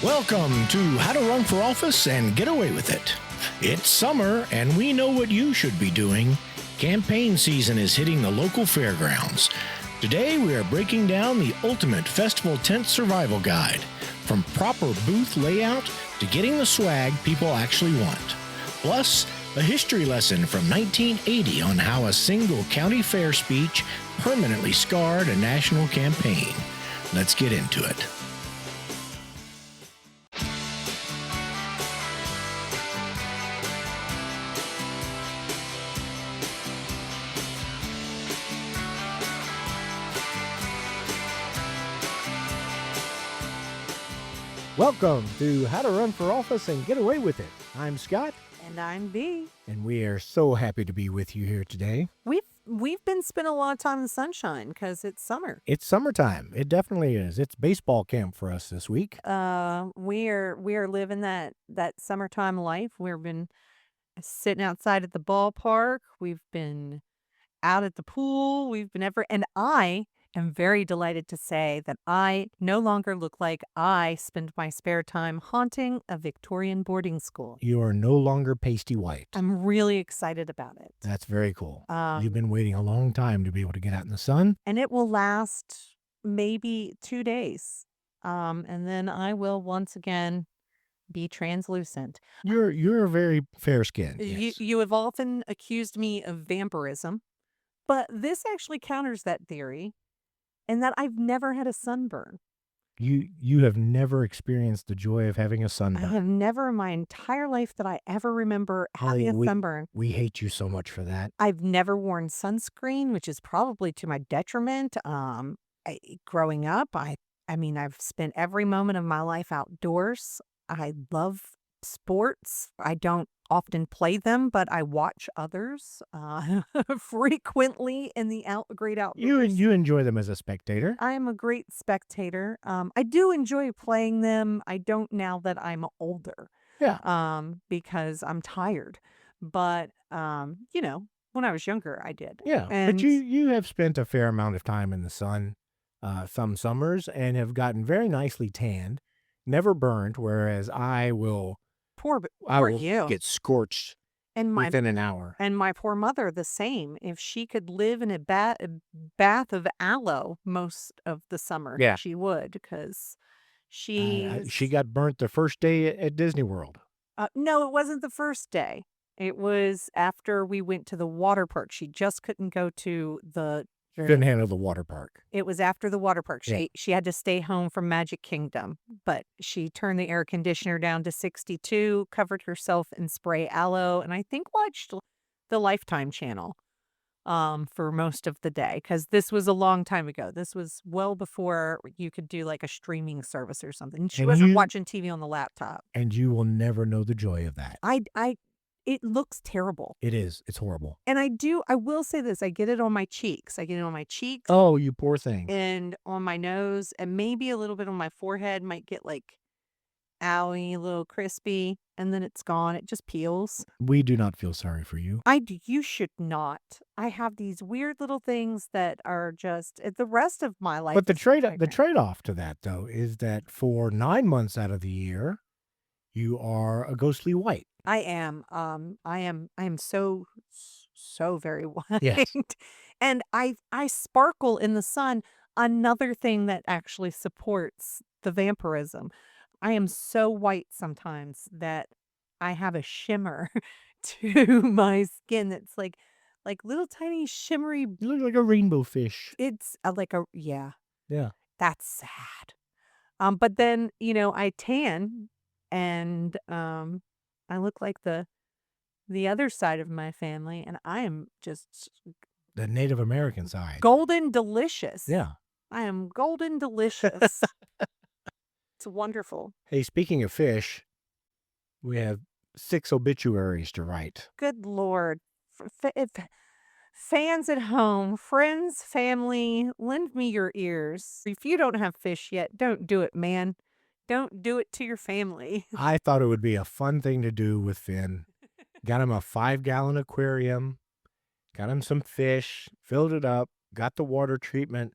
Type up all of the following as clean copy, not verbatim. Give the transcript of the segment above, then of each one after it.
Welcome to How to Run for Office and Get Away with It. It's summer, and we know what you should be doing. Campaign season is hitting the local fairgrounds. Today, we are breaking down the ultimate festival tent survival guide, from proper booth layout to getting the swag people actually want. Plus, a history lesson from 1980 on how a single county fair speech permanently scarred a national campaign. Let's get into it. Welcome to How to Run for Office and Get Away with It. I'm Scott, And I'm B. and we are so happy to be with you here today. We've been spending a lot of time in the sunshine because it's summer. It's summertime. It definitely is. It's baseball camp for us this week. We are living that summertime life. We've been sitting outside at the ballpark. We've been out at the pool. And I am very delighted to say that I no longer look like I spend my spare time haunting a Victorian boarding school. You are no longer pasty white. I'm really excited about it. That's very cool. Um, You've been waiting a long time to be able to get out in the sun. and it will last maybe 2 days. And then I will once again be translucent. You're very fair-skinned. You Yes. you have often accused me of vampirism, but this actually counters that theory in that I've never had a sunburn. You have never experienced the joy of having a I sunburn. have never in my entire life that I ever remember having a sunburn. We hate you so much for that. I've never worn sunscreen, which is probably to my detriment. Growing up, I mean, I've spent every moment of my life outdoors. I love sports. I don't often play them, but I watch others frequently in the great outdoors. You enjoy them as a spectator. I am a great spectator. I do enjoy playing them. I don't now that I'm older. Yeah. Because I'm tired. But when I was younger, I did. Yeah, And but you have spent a fair amount of time in the sun, some summers, and have gotten very nicely tanned, never burned, whereas I will poor you. get scorched And my within an hour. and my poor mother the same. If she could live in a bath of aloe most of the summer, Yeah. she would, because She she's got burnt the first day at Disney World. no, it wasn't the first day. It was after we went to the water park. She just couldn't go to the Couldn't handle the water park. It was after the water park. Yeah. She had to stay home from Magic Kingdom, but she turned the air conditioner down to 62, covered herself in spray aloe, and I think watched the Lifetime channel for most of the day, because this was a long time ago. This was well before you could do like a streaming service or something. She And wasn't you- watching TV on the laptop. And you will never know the joy of that. It looks terrible. It is. It's horrible. And I will say this, I get it on my cheeks. I get it on my cheeks. Oh, you poor thing. And on my nose, and maybe a little bit on my forehead, might get like owie, a little crispy, and then it's gone. It just peels. We do not feel sorry for you. You should not. I have these weird little things that are just the rest of my life. But the is different. trade-off to that, though, is that for 9 months out of the year, you are a ghostly white. I am. I am so very white. Yes. And I sparkle in the sun. Another thing that actually supports the vampirism. I am so white sometimes that I have a shimmer to my skin that's like little tiny shimmery. You look like a rainbow fish. It's yeah, Yeah. that's sad. But then, I tan, and I look like the other side of my family, and I am just The Native American side. golden delicious. Yeah. I am golden delicious. It's wonderful. Hey, speaking of fish, we have 6 obituaries to write. Good Lord. If fans at home, friends, family, lend me your ears. If you don't have fish yet, don't do it, man. Don't do it to your family. I thought it would be a fun thing to do with Finn. Got him a 5-gallon aquarium, got him some fish, filled it up, got the water treatment,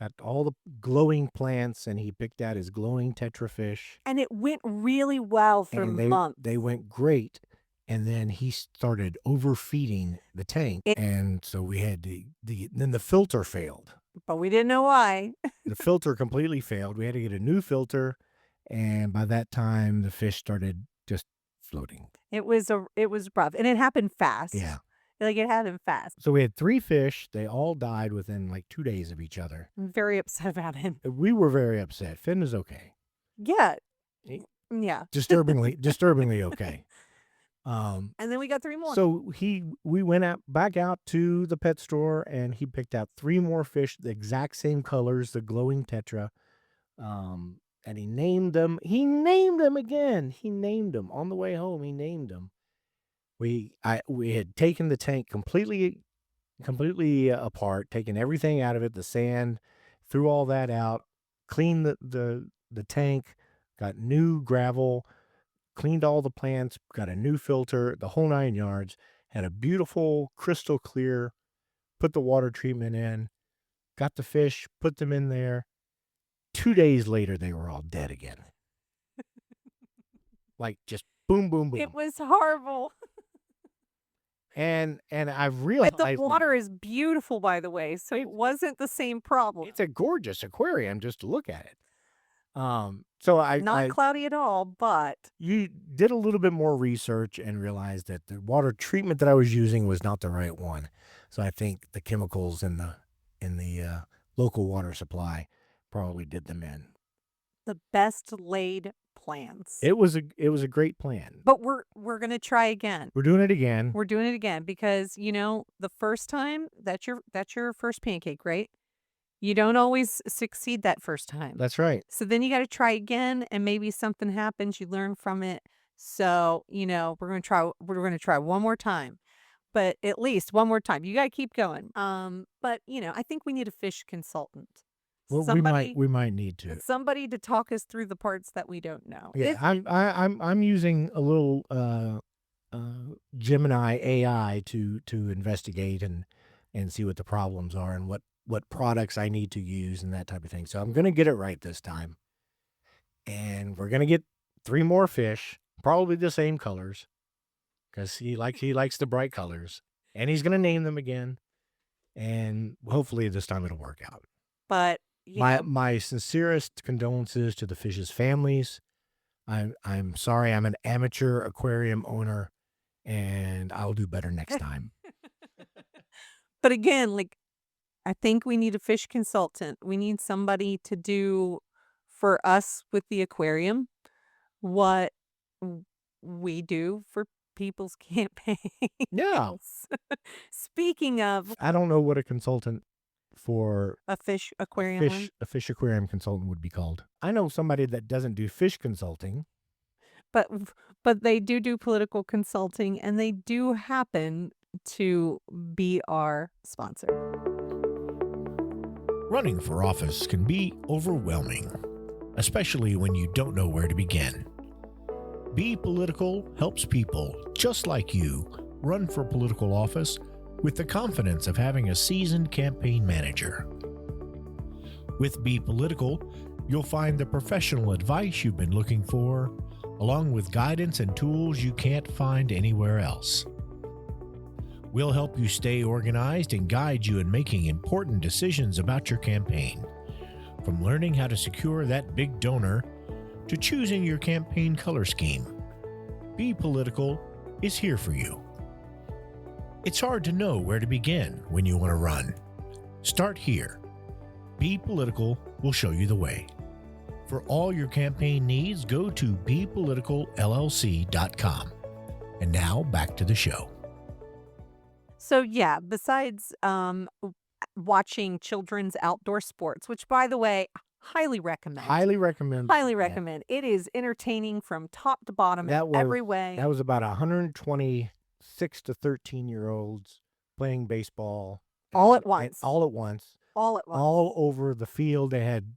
got all the glowing plants, and he picked out his glowing tetrafish, And it went really well for and months. they went great. And then he started overfeeding the tank, It- and so we had then the filter failed. But we didn't know why. The filter completely failed. We had to get a new filter, and by that time, the fish started just floating. It was rough, and it happened fast. Yeah. Like, it happened fast. So we had 3 fish. They all died within like 2 days of each other. I'm very upset about it. We were very upset. Finn is okay. Yeah. He- Yeah. disturbingly okay. And then we got 3 more. So we went back out to the pet store, and he picked out 3 more fish, the exact same colors, the glowing tetra. And he named them. He named them again. He named them on the way home. He named them. We had taken the tank completely apart, taken everything out of it, the sand, threw all that out, cleaned the tank, got new gravel, cleaned all the plants, got a new filter, the whole 9 yards, had a beautiful crystal clear, put the water treatment in, got the fish, put them in there. 2 days later, they were all dead again. Like, just boom, boom, boom. It was horrible. And I've realized... But the water is beautiful, by the way, so it wasn't the same problem. It's a gorgeous aquarium just to look at it. So Not cloudy at all, but... You did a little bit more research and realized that the water treatment that I was using was not the right one. So I think the chemicals in the local water supply probably did them in. The best laid plans. It was a great plan. But we're going to try again. We're doing it again. We're doing it again because, the first time, that's your first pancake, right? You don't always succeed that first time. That's right. So then you got to try again, and maybe something happens, you learn from it. So, we're going to try one more time. But at least one more time. You got to keep going. But, I think we need a fish consultant. Well, we might need to. Somebody to talk us through the parts that we don't know. Yeah, I'm using a little Gemini AI to investigate and see what the problems are and what products I need to use and that type of thing. So I'm gonna get it right this time, and we're gonna get 3 more fish, probably the same colors, because he likes the bright colors, and he's gonna name them again, and hopefully this time it'll work out. But my sincerest condolences to the fish's families. I'm sorry. I'm an amateur aquarium owner, and I'll do better next time. But again, I think we need a fish consultant. We need somebody to do for us with the aquarium what we do for people's campaigns. Yeah. Speaking of I don't know what a consultant for a fish aquarium, a fish aquarium consultant would be called. I know somebody that doesn't do fish consulting. but they do political consulting, and they do happen to be our sponsor. Running for office can be overwhelming, especially when you don't know where to begin. Be Political helps people just like you run for political office with the confidence of having a seasoned campaign manager. With Be Political, you'll find the professional advice you've been looking for, along with guidance and tools you can't find anywhere else. We'll help you stay organized and guide you in making important decisions about your campaign, from learning how to secure that big donor to choosing your campaign color scheme. Be Political is here for you. It's hard to know where to begin when you want to run. Start here. Be Political will show you the way. For all your campaign needs, go to bepoliticalllc.com. And now back to the show. So yeah, besides watching children's outdoor sports, which, by the way, highly recommend. Highly recommend. Highly recommend. It is entertaining from top to bottom in every way. That was about 126 to 13-year-olds playing baseball. All at once. All at once. All at once. All over the field. They had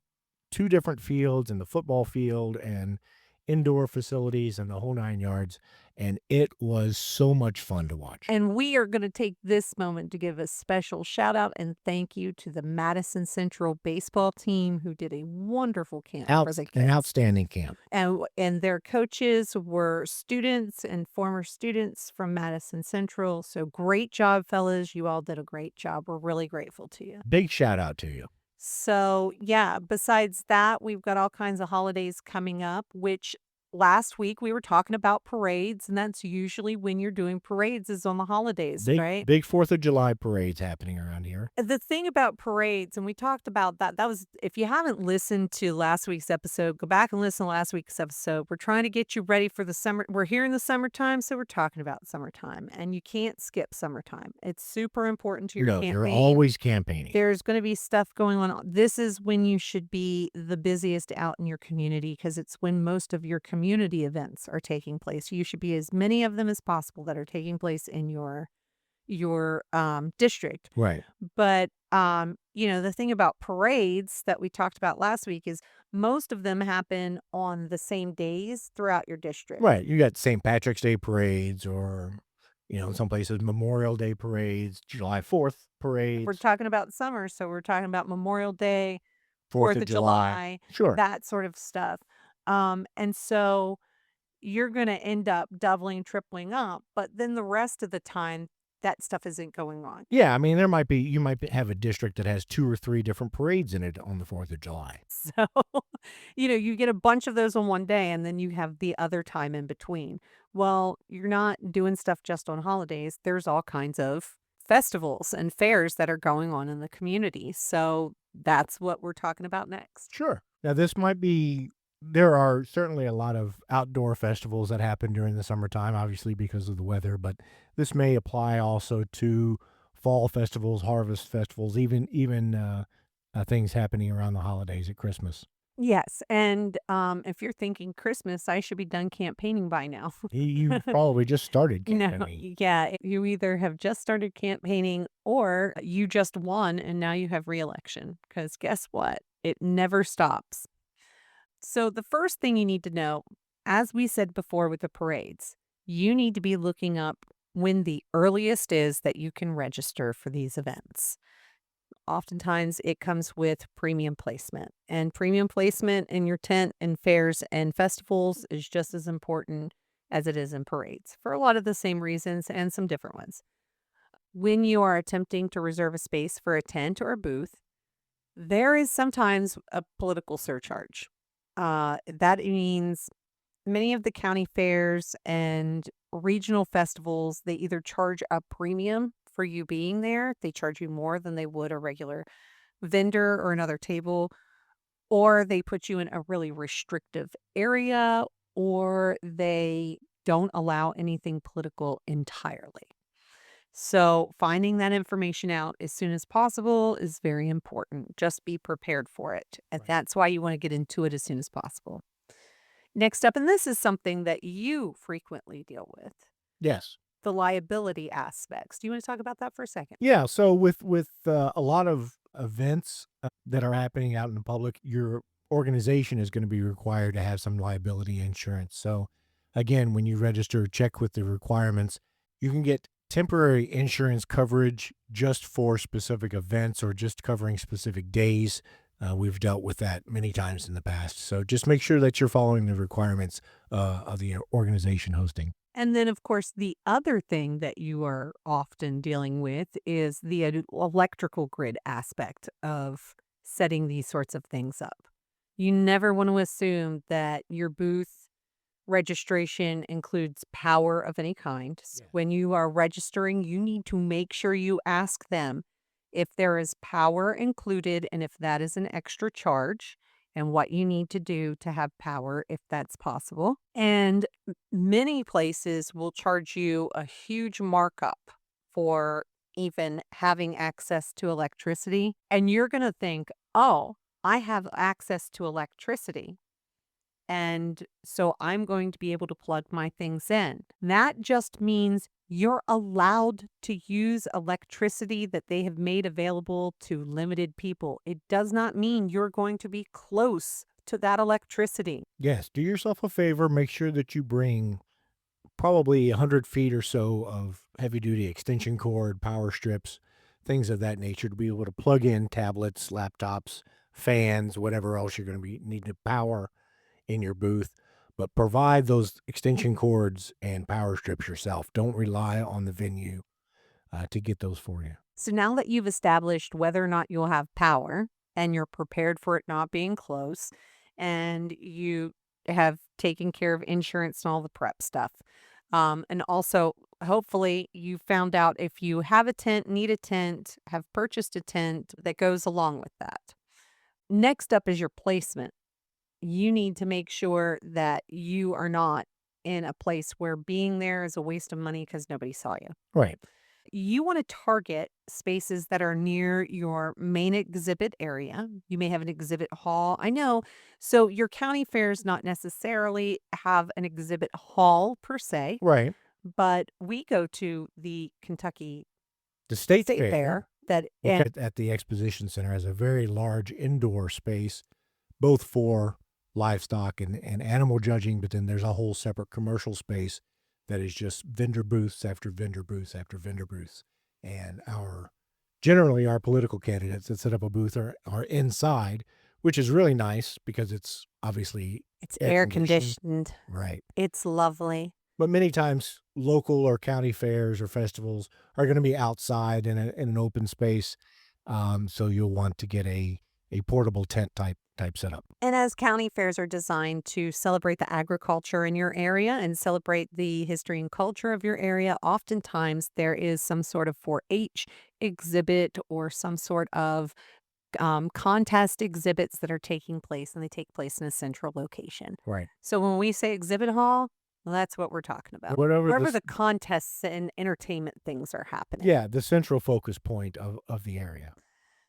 2 different fields in the football field, and indoor facilities and the whole 9 yards. And it was so much fun to watch. And we are going to take this moment to give a special shout out and thank you to the Madison Central baseball team who did a wonderful camp for the An kids. outstanding camp. And their coaches were students and former students from Madison Central. So great job, fellas. You all did a great job. We're really grateful to you. Big shout out to you. So, yeah, besides that, we've got all kinds of holidays coming up, which last week we were talking about parades, and that's usually when you're doing parades is on the holidays, right? Big 4th of July parades happening around here. The thing about parades, and we talked about that, that was, if you haven't listened to last week's episode, go back and listen to last week's episode. We're trying to get you ready for the summer. We're here in the summertime, so we're talking about summertime, and you can't skip summertime. It's super important to your No, campaign. you're always campaigning. There's going to be stuff going on. This is when you should be the busiest out in your community because it's when most of your community events are taking place. You should be as many of them as possible that are taking place in your district. Right. But the thing about parades that we talked about last week is most of them happen on the same days throughout your district. Right. You got St. Patrick's Day parades or, in some places Memorial Day parades, July 4th parades. We're talking about summer, so we're talking about Memorial Day, 4th of July. Sure. that sort of stuff. And so you're going to end up doubling, tripling up, but then the rest of the time, that stuff isn't going on. Yeah, I mean, you might have a district that has 2 or 3 different parades in it on the 4th of July. So, you get a bunch of those on one day and then you have the other time in between. Well, you're not doing stuff just on holidays. There's all kinds of festivals and fairs that are going on in the community. So that's what we're talking about next. Sure. Now, there are certainly a lot of outdoor festivals that happen during the summertime, obviously because of the weather, but this may apply also to fall festivals, harvest festivals, even things happening around the holidays at Christmas. Yes. And if you're thinking Christmas, I should be done campaigning by now. You probably just started No, campaigning. yeah, you either have just started campaigning or you just won and now you have reelection. Because guess what? It never stops. So the first thing you need to know, as we said before with the parades, you need to be looking up when the earliest is that you can register for these events. Oftentimes it comes with premium placement, and premium placement in your tent and fairs and festivals is just as important as it is in parades for a lot of the same reasons and some different ones. When you are attempting to reserve a space for a tent or a booth, there is sometimes a political surcharge. That means many of the county fairs and regional festivals, they either charge a premium for you being there, they charge you more than they would a regular vendor or another table, or they put you in a really restrictive area, or they don't allow anything political entirely. So finding that information out as soon as possible is very important. Just be prepared for it. And Right. that's why you want to get into it as soon as possible. Next up, and this is something that you frequently deal with, Yes. the liability aspects. Do you want to talk about that for a second? Yeah. So with a lot of events that are happening out in the public, your organization is going to be required to have some liability insurance. So again, when you register, check with the requirements. You can get temporary insurance coverage just for specific events or just covering specific days. We've dealt with that many times in the past. So just make sure that you're following the requirements of the organization hosting. And then, of course, the other thing that you are often dealing with is the electrical grid aspect of setting these sorts of things up. You never want to assume that your booth registration includes power of any kind. So Yeah. when you are registering, you need to make sure you ask them if there is power included and if that is an extra charge and what you need to do to have power if that's possible. And many places will charge you a huge markup for even having access to electricity. And you're going to think, oh, I have access to electricity. And so I'm going to be able to plug my things in. That just means you're allowed to use electricity that they have made available to limited people. It does not mean you're going to be close to that electricity. Yes, do yourself a favor, make sure that you bring probably 100 feet or so of heavy-duty extension cord, power strips, things of that nature to be able to plug in tablets, laptops, fans, whatever else you're gonna be need to power in your booth, but provide those extension cords and power strips yourself. Don't rely on the venue, to get those for you. So now that you've established whether or not you'll have power and you're prepared for it not being close and you have taken care of insurance and all the prep stuff. And also, hopefully, you found out if you have a tent, need a tent, have purchased a tent that goes along with that. Next up is your placement. You need to make sure that you are not in a place where being there is a waste of money because nobody saw you. Right. You want to target spaces that are near your main exhibit area. You may have an exhibit hall. I know. So your county fairs not necessarily have an exhibit hall per se, Right. but we go to the Kentucky The state State fair, Fair that look and at the exposition center, has a very large indoor space, both for livestock and animal judging, but then there's a whole separate commercial space that is just vendor booths after vendor booths after vendor booths. And generally our political candidates that set up a booth are inside, which is really nice because it's obviously it's air air conditioned. conditioned. Right. It's lovely. But many times local or county fairs or festivals are going to be outside in an open space. So you'll want to get a portable tent type setup. And as county fairs are designed to celebrate the agriculture in your area and celebrate the history and culture of your area, oftentimes there is some sort of 4-H exhibit or some sort of contest exhibits that are taking place, and they take place in a central location. Right. So when we say exhibit hall, well, that's what we're talking about. Whatever Wherever this- the contests and entertainment things are happening. Yeah, the central focus point of the area.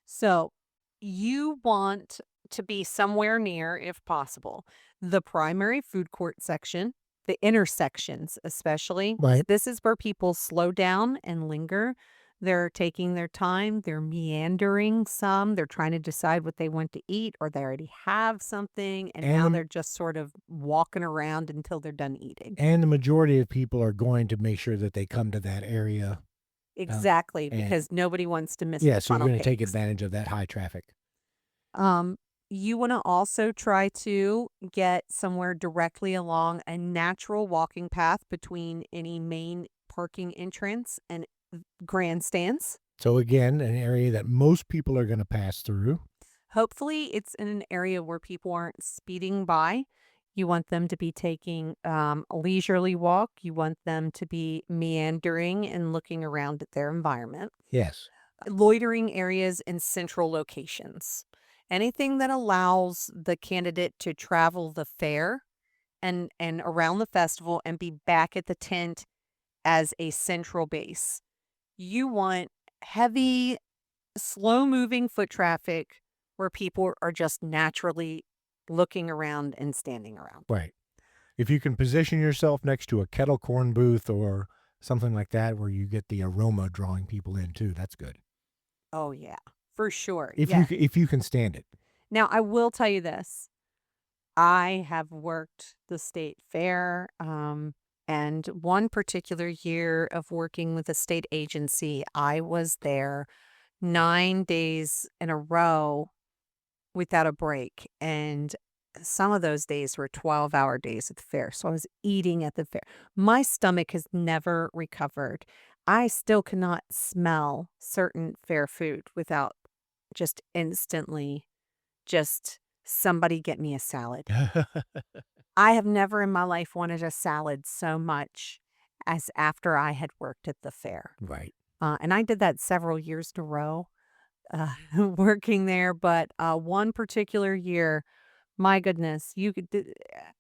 So you want to be somewhere near, if possible, the primary food court section, the intersections, especially. Right. This is where people slow down and linger. They're taking their time, they're meandering some, they're trying to decide what they want to eat, or they already have something, and now And- they're just sort of walking around until they're done eating. And the majority of people are going to make sure that they come to that area. Exactly, and- because nobody wants to miss Yeah, the so you're funnel going to take cakes. advantage of that high traffic. You want to also try to get somewhere directly along a natural walking path between any main parking entrance and grandstands. So again, an area that most people are going to pass through. Hopefully, it's in an area where people aren't speeding by. You want them to be taking a leisurely walk. You want them to be meandering and looking around at their environment. Yes. Loitering areas in central locations. Anything that allows the candidate to travel the fair and around the festival and be back at the tent as a central base. You want heavy, slow-moving foot traffic where people are just naturally looking around and standing around. Right. If you can position yourself next to a kettle corn booth or something like that where you get the aroma drawing people in too, that's good. Oh, yeah, for sure. If Yeah. if you can stand it. Now, I will tell you this. I have worked the state fair, and one particular year of working with a state agency, I was there 9 days in a row without a break. And some of those days were 12-hour days at the fair. So I was eating at the fair. My stomach has never recovered. I still cannot smell certain fair food without just instantly just somebody get me a salad. I have never in my life wanted a salad so much as after I had worked at the fair. Right. And I did that several years in a row, working there. But one particular year, my goodness,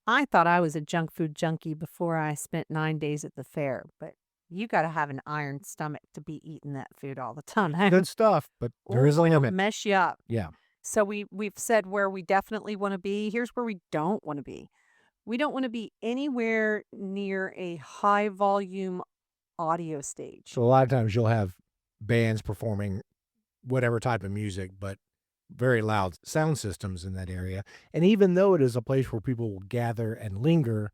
I thought I was a junk food junkie before I spent 9 days at the fair. But you got to have an iron stomach to be eating that food all the time. Good stuff, but there is a limit. Mess you up. Yeah. So we've said where we definitely want to be. Here's where we don't want to be. We don't want to be anywhere near a high volume audio stage. So a lot of times you'll have bands performing whatever type of music, but very loud sound systems in that area. And even though it is a place where people will gather and linger,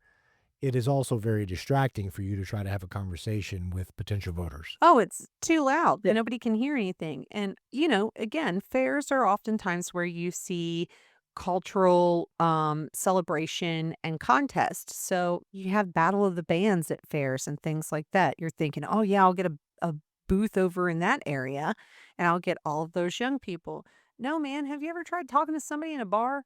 it is also very distracting for you to try to have a conversation with potential voters. Oh, it's too loud. Yeah. Nobody can hear anything. And, again, fairs are oftentimes where you see cultural celebration and contest. So you have Battle of the Bands at fairs and things like that. You're thinking, oh, yeah, I'll get a booth over in that area and I'll get all of those young people. No, man, have you ever tried talking to somebody in a bar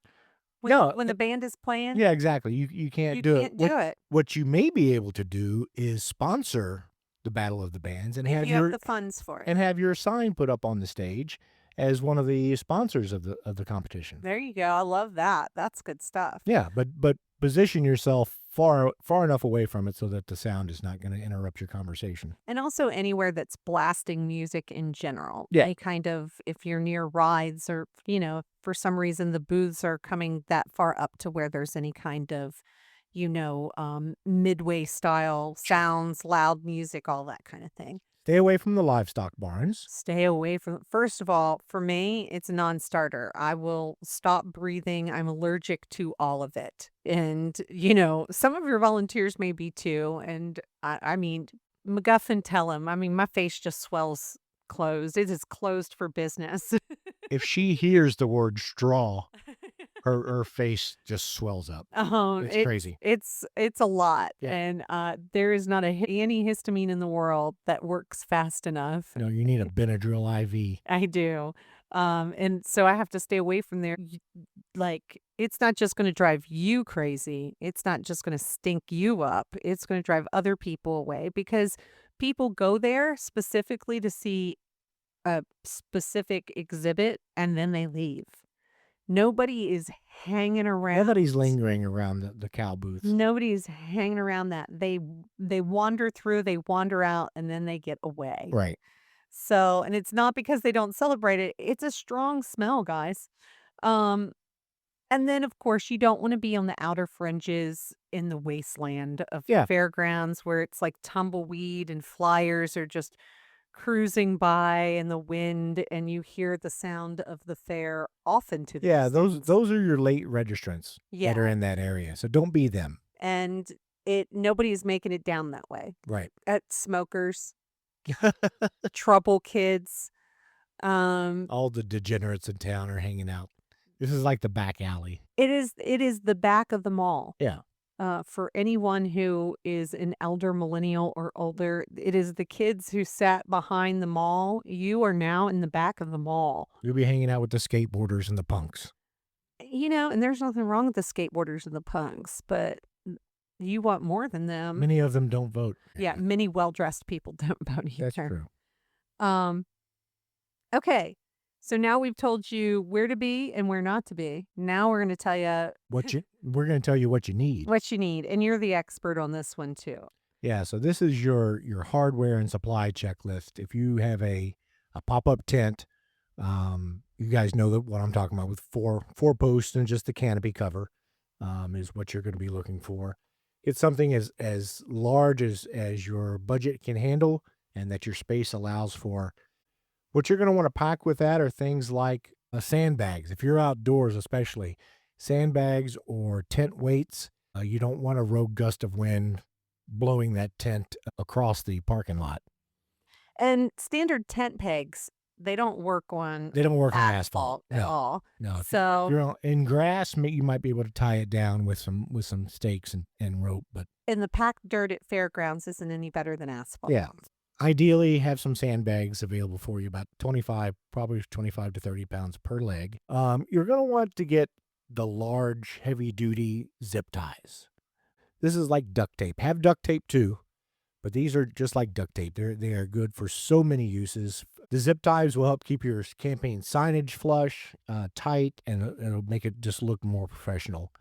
when No, when the band is playing? yeah, exactly. You can't You do it. can't do it What you may be able to do is sponsor the Battle of the Bands and if you have the funds for it. have your sign put up on the stage as one of the sponsors of the competition. There you go. I love that. That's good stuff. Yeah, but position yourself far enough away from it so that the sound is not going to interrupt your conversation. And also anywhere that's blasting music in general. Yeah. Any kind of, if you're near rides or, if for some reason the booths are coming that far up to where there's any kind of, midway style sounds, loud music, all that kind of thing. Stay away from the livestock barns. Stay away from, first of all, for me, it's a non-starter. I will stop breathing. I'm allergic to all of it. And, some of your volunteers may be too. And I mean, MacGuffin, tell him. I mean, my face just swells closed. It is closed for business. If she hears the word straw, her face just swells up. It's crazy. It's a lot. Yeah. And there is not a antihistamine in the world that works fast enough. No, you need a Benadryl IV. I do. And so I have to stay away from there. Like, it's not just going to drive you crazy. It's not just going to stink you up. It's going to drive other people away because people go there specifically to see a specific exhibit and then they leave. Nobody is hanging around. Nobody's lingering around the cow booths. Nobody's hanging around that. They wander through, they wander out, and then they get away. Right. So, and it's not because they don't celebrate it. It's a strong smell, guys. And then, of course, you don't want to be on the outer fringes in the wasteland of Yeah. fairgrounds where it's like tumbleweed and flyers are just cruising by in the wind and you hear the sound of the fair often to Yeah, these those things. those are your late registrants that are Yeah. in that area. So don't be them. And nobody's making it down that way. Right. At smokers, trouble kids. Um, All the degenerates in town are hanging out. This is like the back alley. it is the back of the mall. Yeah. For anyone who is an elder millennial or older, it is the kids who sat behind the mall. You are now in the back of the mall. You'll be hanging out with the skateboarders and the punks. And there's nothing wrong with the skateboarders and the punks, but you want more than them. Many of them don't vote. Yeah, many well-dressed people don't vote either. That's true. Okay. So now we've told you where to be and where not to be. Now we're going to tell you We're going to tell you what you need. what you need, and you're the expert on this one too. Yeah, so this is your hardware and supply checklist. If you have a pop-up tent, you guys know that what I'm talking about with four posts and just the canopy cover is what you're going to be looking for. It's something as large as your budget can handle and that your space allows for. What you're going to want to pack with that are things like sandbags. If you're outdoors, especially sandbags or tent weights, you don't want a rogue gust of wind blowing that tent across the parking lot. And standard tent pegs, they don't work on asphalt at all. No. If So you're in grass, you might be able to tie it down with some stakes and rope, but and the packed dirt at fairgrounds isn't any better than asphalt. yeah. Ideally, have some sandbags available for you, about 25 to 30 pounds per leg. You're going to want to get the large, heavy-duty zip ties. This is like duct tape. Have duct tape too, but these are just like duct tape. They are good for so many uses. The zip ties will help keep your campaign signage flush, tight, and it'll make it just look more professional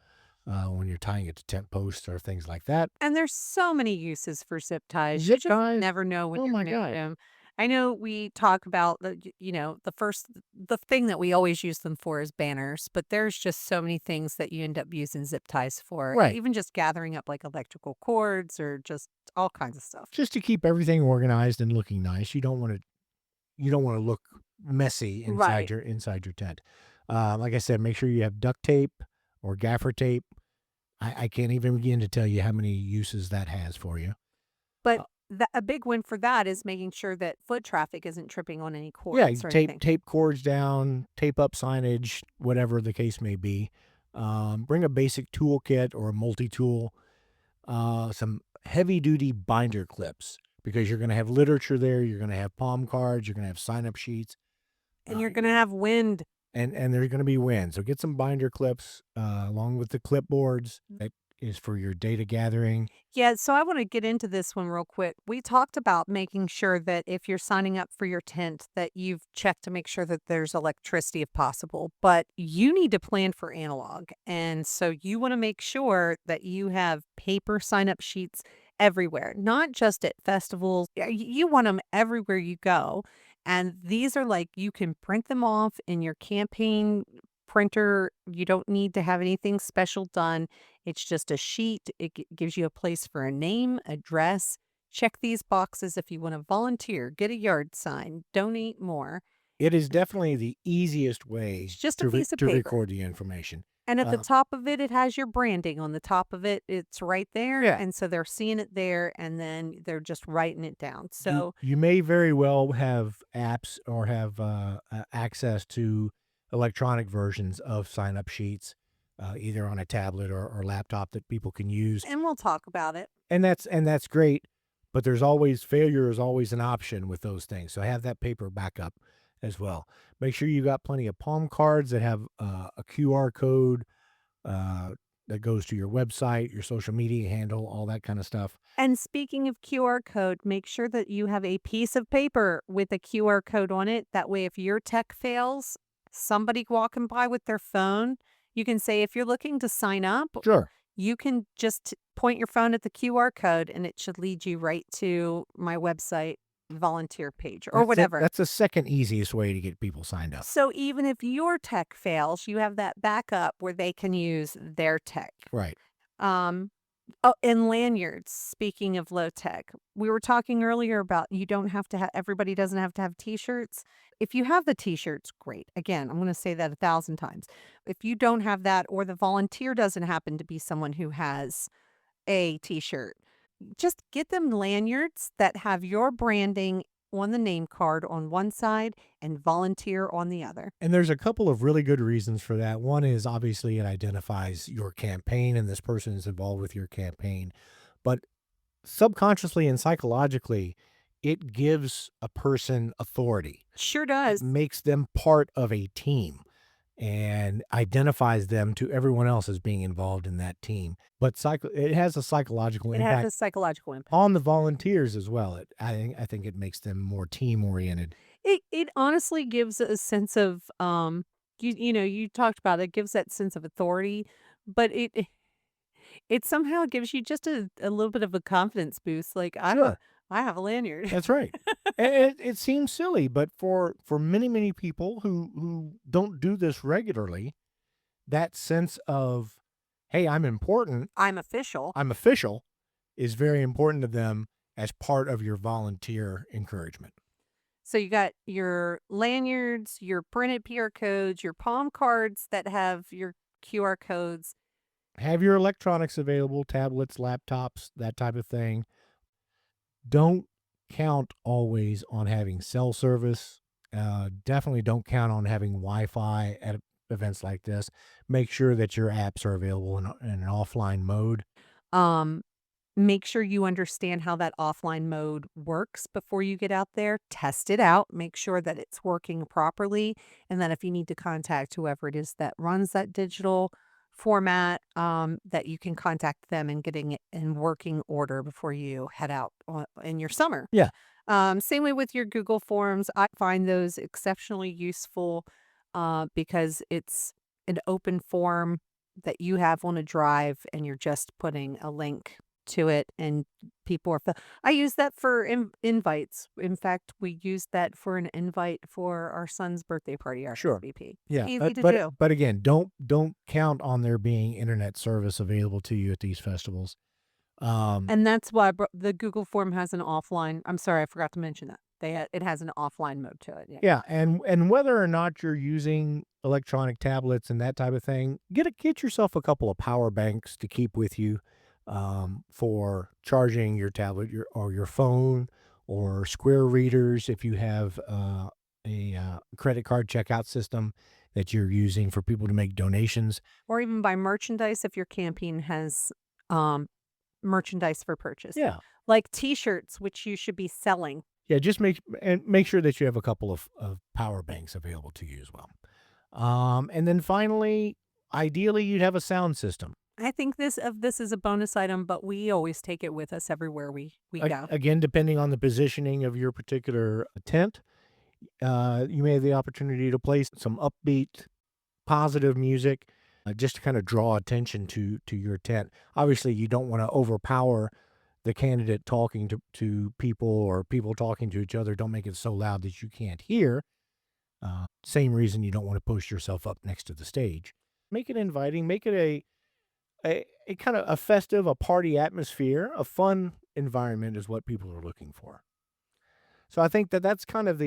when you're tying it to tent posts or things like that. And there's so many uses for zip ties. Zip You just ties? never know when Oh you're my going to God. need them. I know we talk about the thing that we always use them for is banners, but there's just so many things that you end up using zip ties for. Right. Even just gathering up like electrical cords or just all kinds of stuff. Just to keep everything organized and looking nice. You don't want to look messy inside Right. your tent. Like I said, make sure you have duct tape or gaffer tape. I can't even begin to tell you how many uses that has for you. But a big win for that is making sure that foot traffic isn't tripping on any Yeah, cords you or tape anything. tape cords down, tape up signage, whatever the case may be. Bring a basic toolkit or a multi-tool. Some heavy-duty binder clips because you're going to have literature there. You're going to have palm cards. You're going to have sign-up sheets. And you're going to have wind. And there's going to be wind. So get some binder clips along with the clipboards. That is for your data gathering. Yeah, so I want to get into this one real quick. We talked about making sure that if you're signing up for your tent that you've checked to make sure that there's electricity if possible, but you need to plan for analog. And so you want to make sure that you have paper sign-up sheets everywhere, not just at festivals. You want them everywhere you go. And these are like you can print them off in your campaign printer. You don't need to have anything special done. It's just a sheet. It gives you a place for a name, address. Check these boxes if you want to volunteer, get a yard sign, donate more. It is definitely the easiest way It's just a to piece of to paper. record the information. And at the top of it, it has your branding on the top of it. It's right there. Yeah. And so they're seeing it there and then they're just writing it down. So You may very well have apps or have access to electronic versions of sign-up sheets, either on a tablet or laptop that people can use. and we'll talk about it. And that's great, but failure is always an option with those things. So have that paper backup as well. Make sure you got plenty of palm cards that have a QR code uh, that goes to your website, your social media handle, all that kind of stuff. And speaking of QR code, make sure that you have a piece of paper with a QR code on it. That way, if your tech fails, somebody walking by with their phone, you can say, if you're looking to sign up, Sure. you can just point your phone at the QR code and it should lead you right to my website volunteer page or whatever. That's the second easiest way to get people signed up. So even if your tech fails, you have that backup where they can use their tech. Right. Um, oh, and lanyards, speaking of low tech, we were talking earlier about you don't have to have, everybody doesn't have to have t-shirts. If you have the t-shirts, great. Again, I'm going to say that 1,000 times. If you don't have that or the volunteer doesn't happen to be someone who has a t-shirt, just get them lanyards that have your branding on the name card on one side and volunteer on the other. And there's a couple of really good reasons for that. One is obviously it identifies your campaign and this person is involved with your campaign. But subconsciously and psychologically, it gives a person authority. Sure does. It makes them part of a team and identifies them to everyone else as being involved in that team. But it has a psychological It impact has a psychological impact. on the volunteers as well. I think it makes them more team oriented. It honestly gives a sense of you talked about it gives that sense of authority, but it somehow gives you just a little bit of a confidence boost. Like Sure. I have a lanyard. That's right. And it seems silly, but for many people who don't do this regularly, that sense of, hey, I'm important, I'm official. I'm official, is very important to them as part of your volunteer encouragement. So you got your lanyards, your printed PR codes, your palm cards that have your QR codes. Have your electronics available, tablets, laptops, that type of thing. Don't count always on having cell service. Definitely don't count on having Wi-Fi at events like this. Make sure that your apps are available in an offline mode. Um, Make sure you understand how that offline mode works before you get out there. Test it out. Make sure that it's working properly. And then if you need to contact whoever it is that runs that digital format, that you can contact them and getting it in working order before you head out in your summer. Yeah. Same way with your Google Forms. I find those exceptionally useful because it's an open form that you have on a drive and you're just putting a link to it and people are I use that for invites. In fact, we used that for an invite for our son's birthday party, our Sure. SVP. Yeah. Easy to do. But again, don't count on there being internet service available to you at these festivals. And that's why the Google form has an offline. I'm sorry, I forgot to mention that. It has an offline mode to it. Yeah. Yeah, and whether or not you're using electronic tablets and that type of thing, get yourself a couple of power banks to keep with you for charging your tablet or your phone, or square readers if you have a credit card checkout system that you're using for people to make donations. Or even buy merchandise if your camping has um, merchandise for purchase, Yeah. like T-shirts, which you should be selling. Yeah, just make sure that you have a couple of power banks available to you as well. And then finally, ideally, you'd have a sound system. I think this is a bonus item, but we always take it with us everywhere we go. Again, depending on the positioning of your particular tent, you may have the opportunity to play some upbeat, positive music, just to kind of draw attention to your tent. Obviously, you don't want to overpower the candidate talking to people, or people talking to each other. Don't make it so loud that you can't hear. Same reason you don't want to post yourself up next to the stage. Make it inviting. Make it a kind of a festive, a party atmosphere, a fun environment is what people are looking for. So I think that that's kind of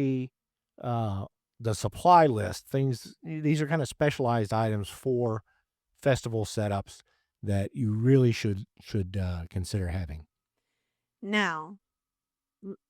uh, the supply list. These are kind of specialized items for festival setups that you really should consider having. Now,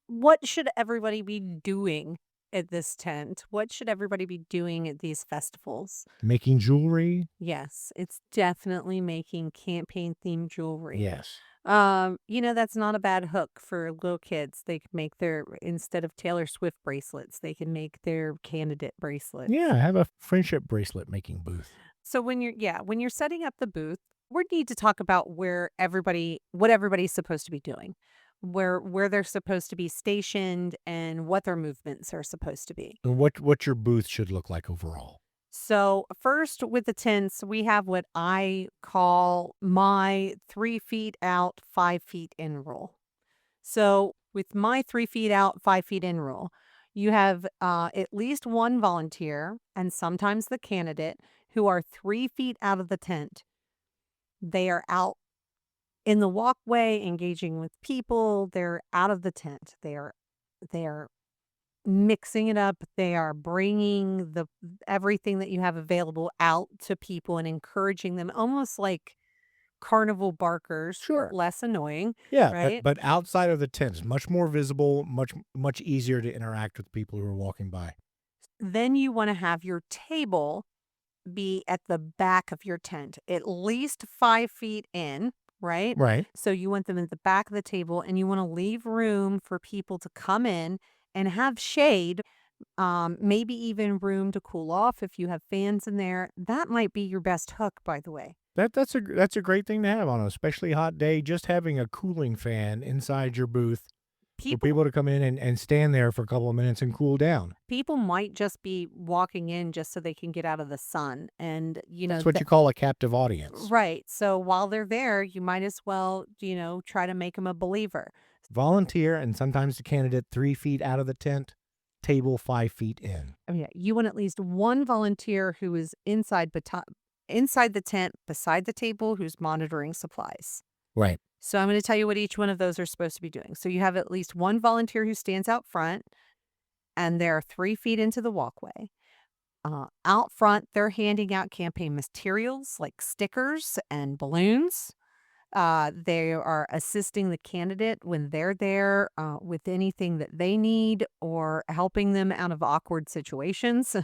what should everybody be doing at this tent? What should everybody be doing at these festivals? Making jewelry. Yes, it's definitely making campaign themed jewelry. Yes. That's not a bad hook for little kids. They can make instead of Taylor Swift bracelets, they can make their candidate bracelets. Yeah, have a friendship bracelet making booth. So when you're setting up the booth, we need to talk about what everybody's supposed to be doing, where they're supposed to be stationed, and what their movements are supposed to be. And what your booth should look like overall. So first with the tents, we have what I call my 3 feet out, 5 feet in rule. So with my 3 feet out, 5 feet in rule, you have at least one volunteer and sometimes the candidate who are 3 feet out of the tent. They are out in the walkway engaging with people. They're out of the tent. They are mixing it up. They are bringing the everything that you have available out to people and encouraging them, almost like carnival barkers, Sure. less annoying, Yeah, right? but outside of the tent, it's much more visible, much easier to interact with people who are walking by. Then you want to have your table be at the back of your tent, at least 5 feet in, right? Right. So you want them at the back of the table, and you want to leave room for people to come in and have shade, maybe even room to cool off if you have fans in there. That might be your best hook, by the way. That's a great thing to have on an especially hot day. Just having a cooling fan inside your booth for People people to come in and stand there for a couple of minutes and cool down. people might just be walking in just so they can get out of the sun, and That's what you call a captive audience. right. So while they're there, you might as well, try to make them a believer. Volunteer, and sometimes the candidate 3 feet out of the tent, table 5 feet in. Oh yeah, you want at least one volunteer who is inside the tent beside the table who's monitoring supplies. Right. So I'm going to tell you what each one of those are supposed to be doing. So you have at least one volunteer who stands out front, and they're 3 feet into the walkway. Out front, they're handing out campaign materials like stickers and balloons. They are assisting the candidate when they're there with anything that they need, or helping them out of awkward situations.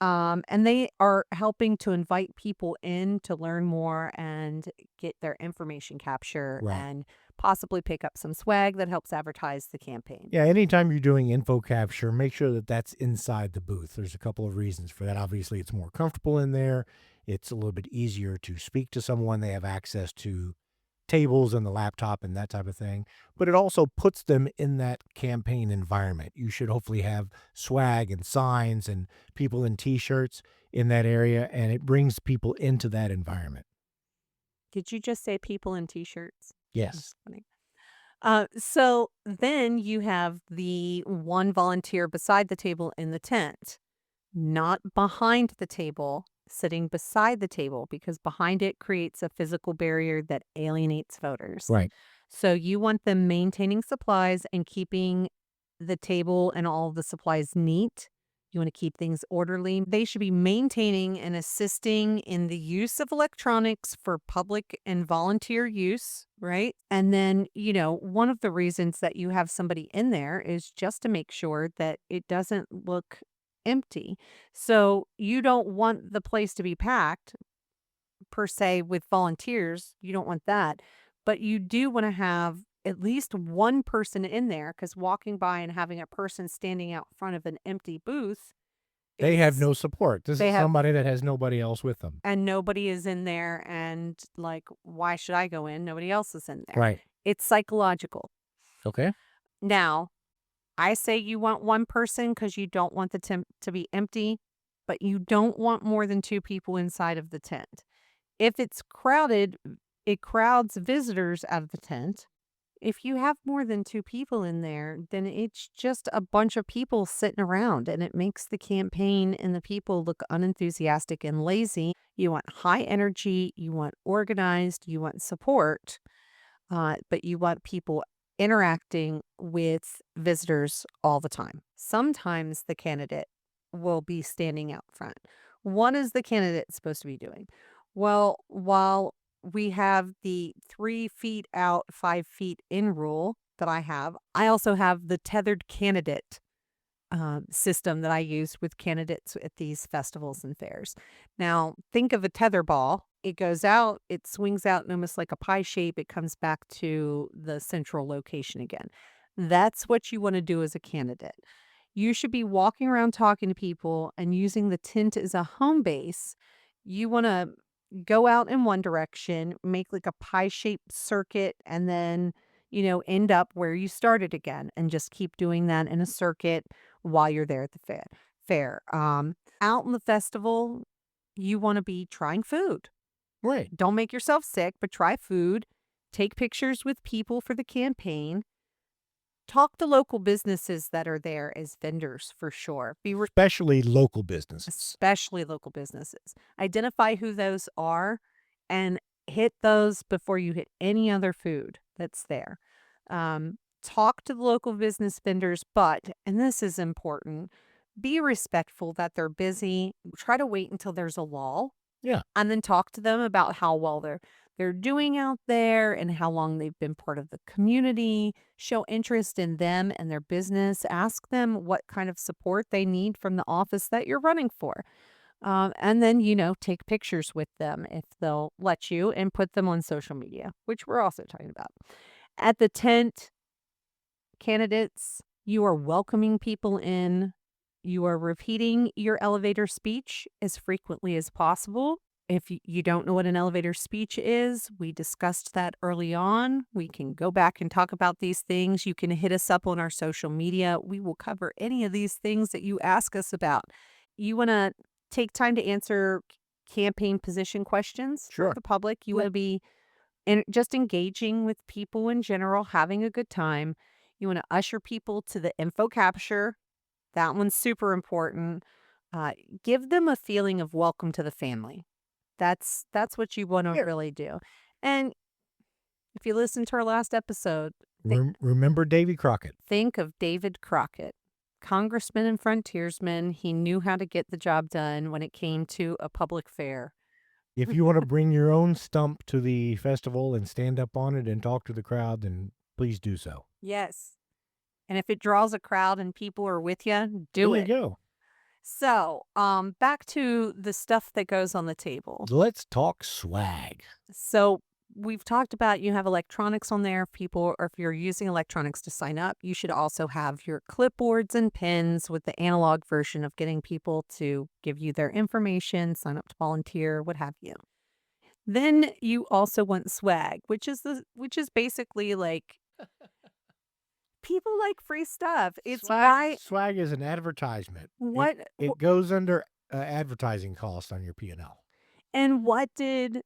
And they are helping to invite people in to learn more and get their information capture, Right. and possibly pick up some swag that helps advertise the campaign. Yeah, anytime you're doing info capture, make sure that that's inside the booth. There's a couple of reasons for that. Obviously, it's more comfortable in there. It's a little bit easier to speak to someone. They have access to tables and the laptop and that type of thing. But it also puts them in that campaign environment. You should hopefully have swag and signs and people in T-shirts in that area, and it brings people into that environment. Did you just say people in T-shirts? Yes. That's funny. So then you have the one volunteer beside the table in the tent, not behind the table, sitting beside the table, because behind it creates a physical barrier that alienates voters. Right. So you want them maintaining supplies and keeping the table and all the supplies neat You want to keep things orderly. They should be maintaining and assisting in the use of electronics for public and volunteer use, right? And then, one of the reasons that you have somebody in there is just to make sure that it doesn't look empty. So you don't want the place to be packed per se with volunteers. You don't want that. But you do want to have at least one person in there, because walking by and having a person standing out front of an empty booth, They have it's no support. This they is have somebody that has nobody else with them. and nobody is in there, and like, why should I go in? Nobody else is in there. Right. It's psychological. Okay. Now, I say you want one person because you don't want the tent to be empty, but you don't want more than two people inside of the tent. If it's crowded, it crowds visitors out of the tent. If you have more than two people in there, then it's just a bunch of people sitting around, and it makes the campaign and the people look unenthusiastic and lazy. You want high energy, you want organized, you want support, but you want people interacting with visitors all the time. Sometimes the candidate will be standing out front. What is the candidate supposed to be doing? Well, while we have the 3 feet out, 5 feet in rule that I also have the tethered candidate system that I use with candidates at these festivals and fairs. Now, think of a tether ball. It goes out, it swings out in almost like a pie shape. It comes back to the central location again. That's what you want to do as a candidate. You should be walking around talking to people and using the tent as a home base. You want to go out in one direction, make like a pie shaped circuit, and then, end up where you started again, and just keep doing that in a circuit while you're there at the fair. Out in the festival, you want to be trying food. Right. Don't make yourself sick, but try food. Take pictures with people for the campaign. Talk to local businesses that are there as vendors for sure. Especially local businesses. Especially local businesses. Identify who those are and hit those before you hit any other food that's there. Talk to the local business vendors, but, and this is important, be respectful that they're busy. Try to wait until there's a lull. Yeah. And then talk to them about how well they're doing out there and how long they've been part of the community. Show interest in them and their business. Ask them what kind of support they need from the office that you're running for. And then, take pictures with them if they'll let you, and put them on social media, which we're also talking about. At the tent, candidates, you are welcoming people in. You are repeating your elevator speech as frequently as possible. If you don't know what an elevator speech is, we discussed that early on. We can go back and talk about these things. You can hit us up on our social media. We will cover any of these things that you ask us about. You want to take time to answer campaign position questions for the public. You want to be just engaging with people in general, having a good time. You want to usher people to the info capture. That one's super important. Give them a feeling of welcome to the family. That's what you want to really do. And if you listen to our last episode, remember Davy Crockett. Think of David Crockett, congressman and frontiersman. He knew how to get the job done when it came to a public fair. If you want to bring your own stump to the festival and stand up on it and talk to the crowd, then please do so. Yes. And if it draws a crowd and people are with you, do it. There you go. So, back to the stuff that goes on the table. Let's talk swag. So, we've talked about you have electronics on there. Or if you're using electronics to sign up, you should also have your clipboards and pens with the analog version of getting people to give you their information, sign up to volunteer, what have you. Then you also want swag, which is basically like people like free stuff. It's swag is an advertisement. What it goes under advertising costs on your P&L. And what did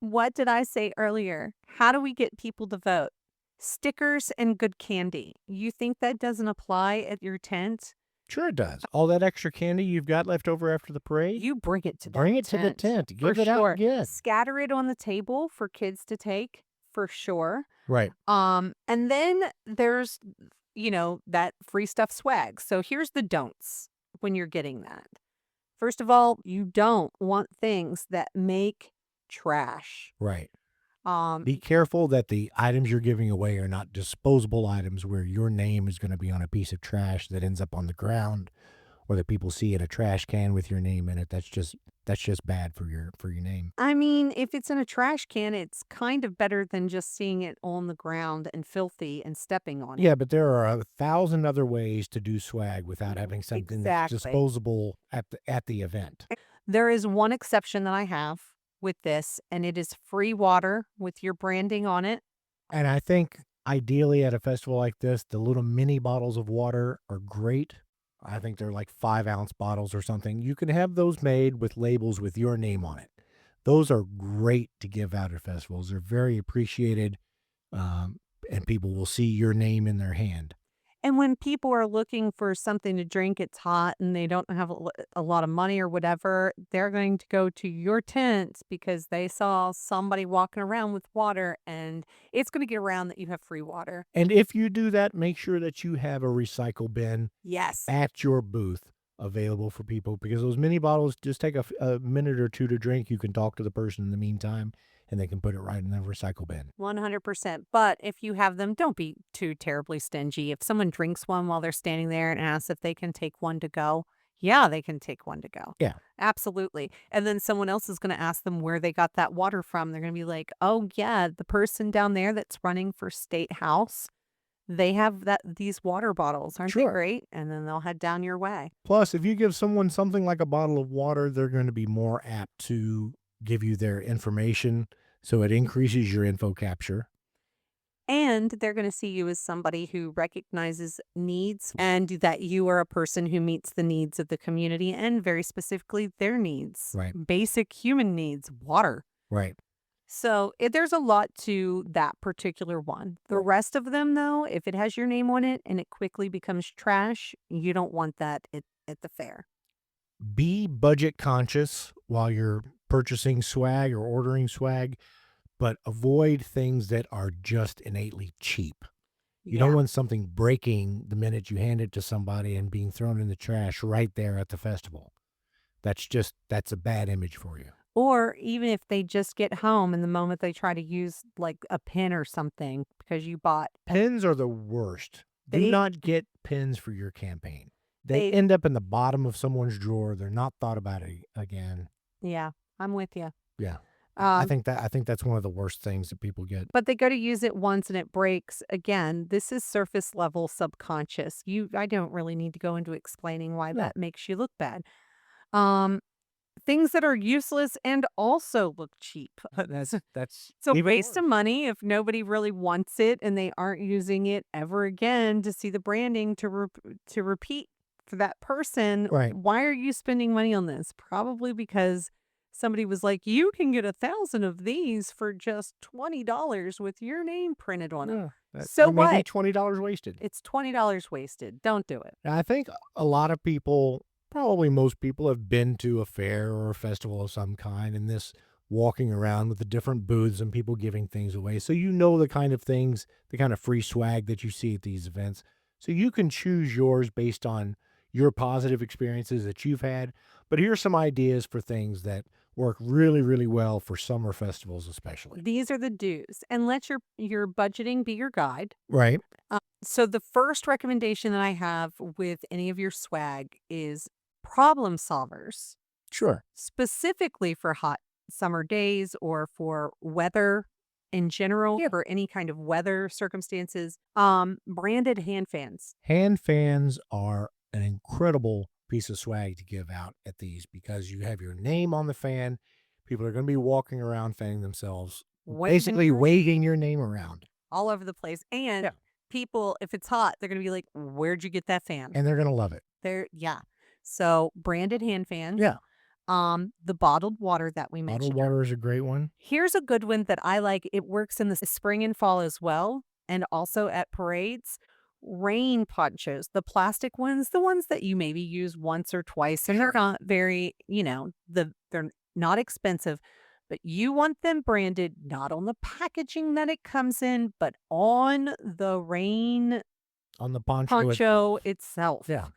I say earlier? How do we get people to vote? Stickers and good candy. You think that doesn't apply at your tent? Sure it does. All that extra candy you've got left over after the parade, you bring it to the tent. Give it out again. Scatter it on the table for kids to take, for sure. Right. And then there's, that free stuff swag. So here's the don'ts. when you're getting that. First of all, you don't want things that make trash. Right. Um, Be careful that the items you're giving away are not disposable items where your name is going to be on a piece of trash that ends up on the ground, or that people see in a trash can with your name in it. That's just bad for your name. I mean, if it's in a trash can, it's kind of better than just seeing it on the ground and filthy and stepping on it. Yeah, but there are 1,000 other ways to do swag without having something that's Exactly. disposable at the event. There is one exception that I have with this, and it is free water with your branding on it. And I think ideally at a festival like this, the little mini bottles of water are great. I think they're like 5-ounce bottles or something. You can have those made with labels with your name on it. Those are great to give out at festivals. They're very appreciated, um, and people will see your name in their hand. And when people are looking for something to drink, it's hot and they don't have a lot of money or whatever, they're going to go to your tent because they saw somebody walking around with water, and it's going to get around that you have free water. And if you do that, make sure that you have a recycle bin Yes. at your booth available for people, because those mini bottles just take a minute or two to drink. You can talk to the person in the meantime, and they can put it right in the recycle bin. 100%. But if you have them, don't be too terribly stingy. If someone drinks one while they're standing there and asks if they can take one to go, yeah, they can take one to go. Yeah. Absolutely. And then someone else is going to ask them where they got that water from. They're going to be like, oh, yeah, the person down there that's running for State House, they have these water bottles. Aren't they Sure. great? And then they'll head down your way. Plus, if you give someone something like a bottle of water, they're going to be more apt to give you their information, so it increases your info capture. And they're going to see you as somebody who recognizes needs and that you are a person who meets the needs of the community and very specifically their needs. Right. Basic human needs, water. Right. So there's a lot to that particular one. The rest of them, though, if it has your name on it and it quickly becomes trash, you don't want that at the fair. Be budget conscious while you're purchasing swag or ordering swag, but avoid things that are just innately cheap. You don't want something breaking the minute you hand it to somebody and being thrown in the trash right there at the festival. That's a bad image for you. Or even if they just get home and the moment they try to use like a pin or something because you bought Pins are the worst. Do They- not get pins for your campaign. They They- end up in the bottom of someone's drawer. They're not thought about it again. Yeah, I'm with you. Yeah. I think that's one of the worst things that people get. But they go to use it once and it breaks. Again, this is surface level subconscious. I don't really need to go into explaining why No. that makes you look bad. Things that are useless and also look cheap. That's So even waste of worse. money if nobody really wants it and they aren't using it ever again to see the branding to repeat for that person. Right. Why are you spending money on this? Probably because somebody was like, you can get 1,000 of these for just $20 with your name printed on it. Yeah, So or maybe what? $20 wasted. It's $20 wasted. Don't do it. I think a lot of people, probably most people, have been to a fair or a festival of some kind, and this walking around with the different booths and people giving things away. So you know the kind of things, the kind of free swag that you see at these events. So you can choose yours based on your positive experiences that you've had. But here's some ideas for things that work really, really well for summer festivals especially. These are the do's. And let your budgeting be your guide. Right. So the first recommendation that I have with any of your swag is problem solvers, Sure. specifically for hot summer days or for weather in general, Yeah. for any kind of weather circumstances. Branded hand fans. Hand fans are an incredible piece of swag to give out at these because you have your name on the fan. People are going to be walking around fanning themselves, basically waving your name around. All over the place. And Yeah. people, if it's hot, they're going to be like, where'd you get that fan? And they're going to love it. Yeah. So branded hand fans. Yeah. The bottled water that we mentioned. Bottled water is a great one. Here's a good one that I like. It works in the spring and fall as well, and also at parades. Rain ponchos, the plastic ones, the ones that you maybe use once or twice, and they're not very, they're not expensive, but you want them branded not on the packaging that it comes in, but on the rain On the poncho. poncho itself. Yeah.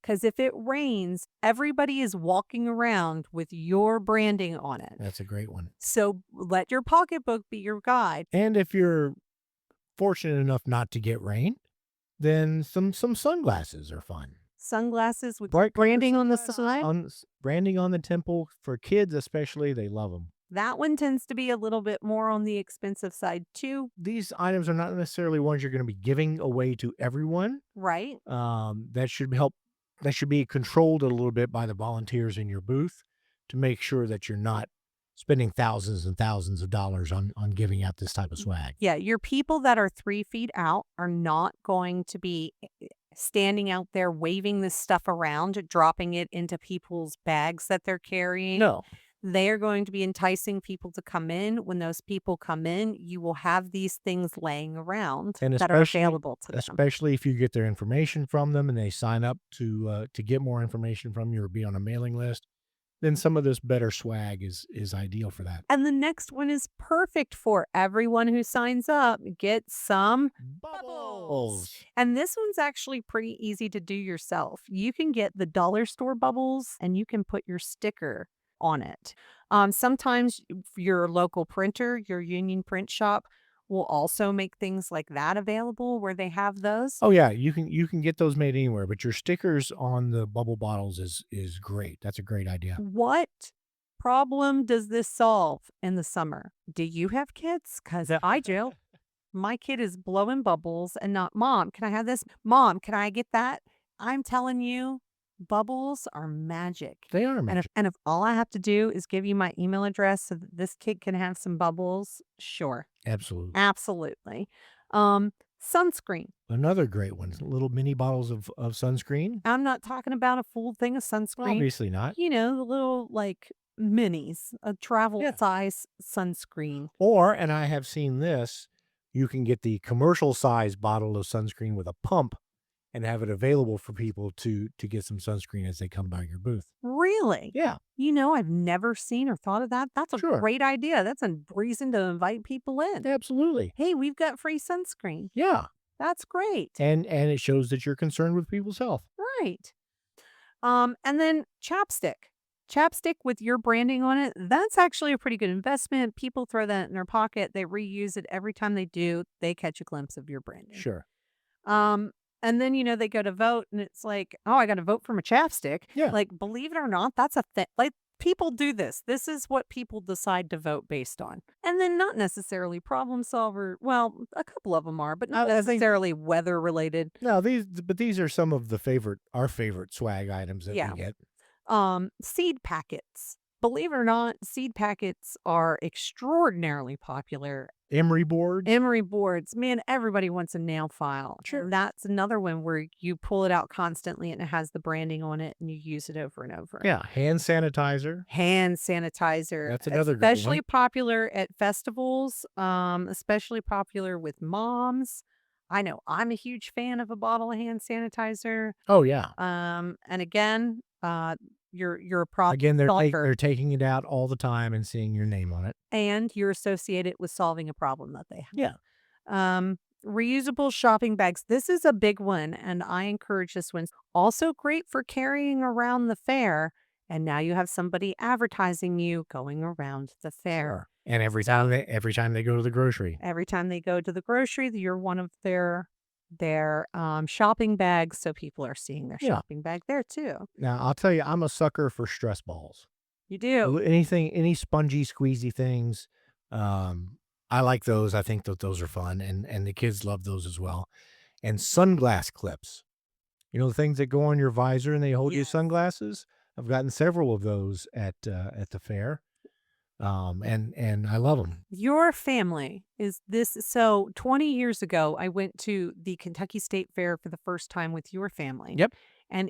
Because if it rains, everybody is walking around with your branding on it. That's a great one. So let your pocketbook be your guide. And if you're fortunate enough not to get rain, then some sunglasses are fun. Sunglasses with Bright branding on the side. Branding on the temple for kids especially, they love them. That one tends to be a little bit more on the expensive side too, These items are not necessarily ones you're going to be giving away to everyone. right? That should help. That should be controlled a little bit by the volunteers in your booth to make sure that you're not spending thousands and thousands of dollars on giving out this type of swag. Yeah, your people that are 3 feet out are not going to be standing out there waving this stuff around, dropping it into people's bags that they're carrying. No. They are going to be enticing people to come in. When those people come in, you will have these things laying around And that are available to them. Especially if you get their information from them and they sign up to get more information from you or be on a mailing list, then some of this better swag is ideal for that. And the next one is perfect for everyone who signs up. Get some Bubbles. And this one's actually pretty easy to do yourself. You can get the dollar store bubbles and you can put your sticker on it. Sometimes your local printer, your union print shop will also make things like that available where they have those. Oh yeah, you can get those made anywhere, but your stickers on the bubble bottles is great. That's a great idea. What problem does this solve in the summer? Do you have kids? Because I do. My kid is blowing bubbles and not, Mom, can I have this? Mom, can I get that? I'm telling you, bubbles are magic. They are And magic. if all I have to do is give you my email address so that this kid can have some bubbles, sure. Absolutely. Absolutely. Sunscreen. Another great one. Little mini bottles of sunscreen. I'm not talking about a full thing of sunscreen. Obviously not. You know, the little like minis, a travel size sunscreen. Or, and I have seen this, you can get the commercial size bottle of sunscreen with a pump and have it available for people to get some sunscreen as they come by your booth. Really? Yeah. You know, I've never seen or thought of that. That's a Sure. great idea. That's a reason to invite people in. Absolutely. Hey, we've got free sunscreen. Yeah. That's great. And it shows that you're concerned with people's health. Right. And then chapstick. Chapstick with your branding on it, that's actually a pretty good investment. People throw that in their pocket. They reuse it every time they do. They catch a glimpse of your branding. Sure. And then, you know, they go to vote and it's like, oh, I got to vote for my chapstick. Yeah. Like, believe it or not, that's a thing. Like, people do this. This is what people decide to vote based on. And then not necessarily problem solver. Well, a couple of them are, but not necessarily weather related. No, these are some of our favorite swag items that we get. Seed packets. Believe it or not, seed packets are extraordinarily popular. Emery boards. Emery boards. Man, everybody wants a nail file. Sure. And that's another one where you pull it out constantly and it has the branding on it and you use it over and over. Yeah. Hand sanitizer. Hand sanitizer. That's another great especially one. popular at festivals, especially popular with moms. I know I'm a huge fan of a bottle of hand sanitizer. Oh yeah. And again, you're a problem Again, solver. they're taking it out all the time and seeing your name on it. And you're associated with solving a problem that they have. Yeah. Reusable shopping bags. This is a big one, and I encourage this one. Also great for carrying around the fair. And now you have somebody advertising you going around the fair. Sure. And every time they go to the grocery. Every time they go to the grocery, you're one of their shopping bags, so people are seeing their shopping bag there too. Now, I'll tell you, I'm a sucker for stress balls. You do. Any spongy, squeezy things. I like those. I think that those are fun, and the kids love those as well. And sunglass clips. You know, the things that go on your visor and they hold your sunglasses? I've gotten several of those at the fair. And I love them. Your family is this. So 20 years ago, I went to the Kentucky State Fair for the first time with your family. Yep. And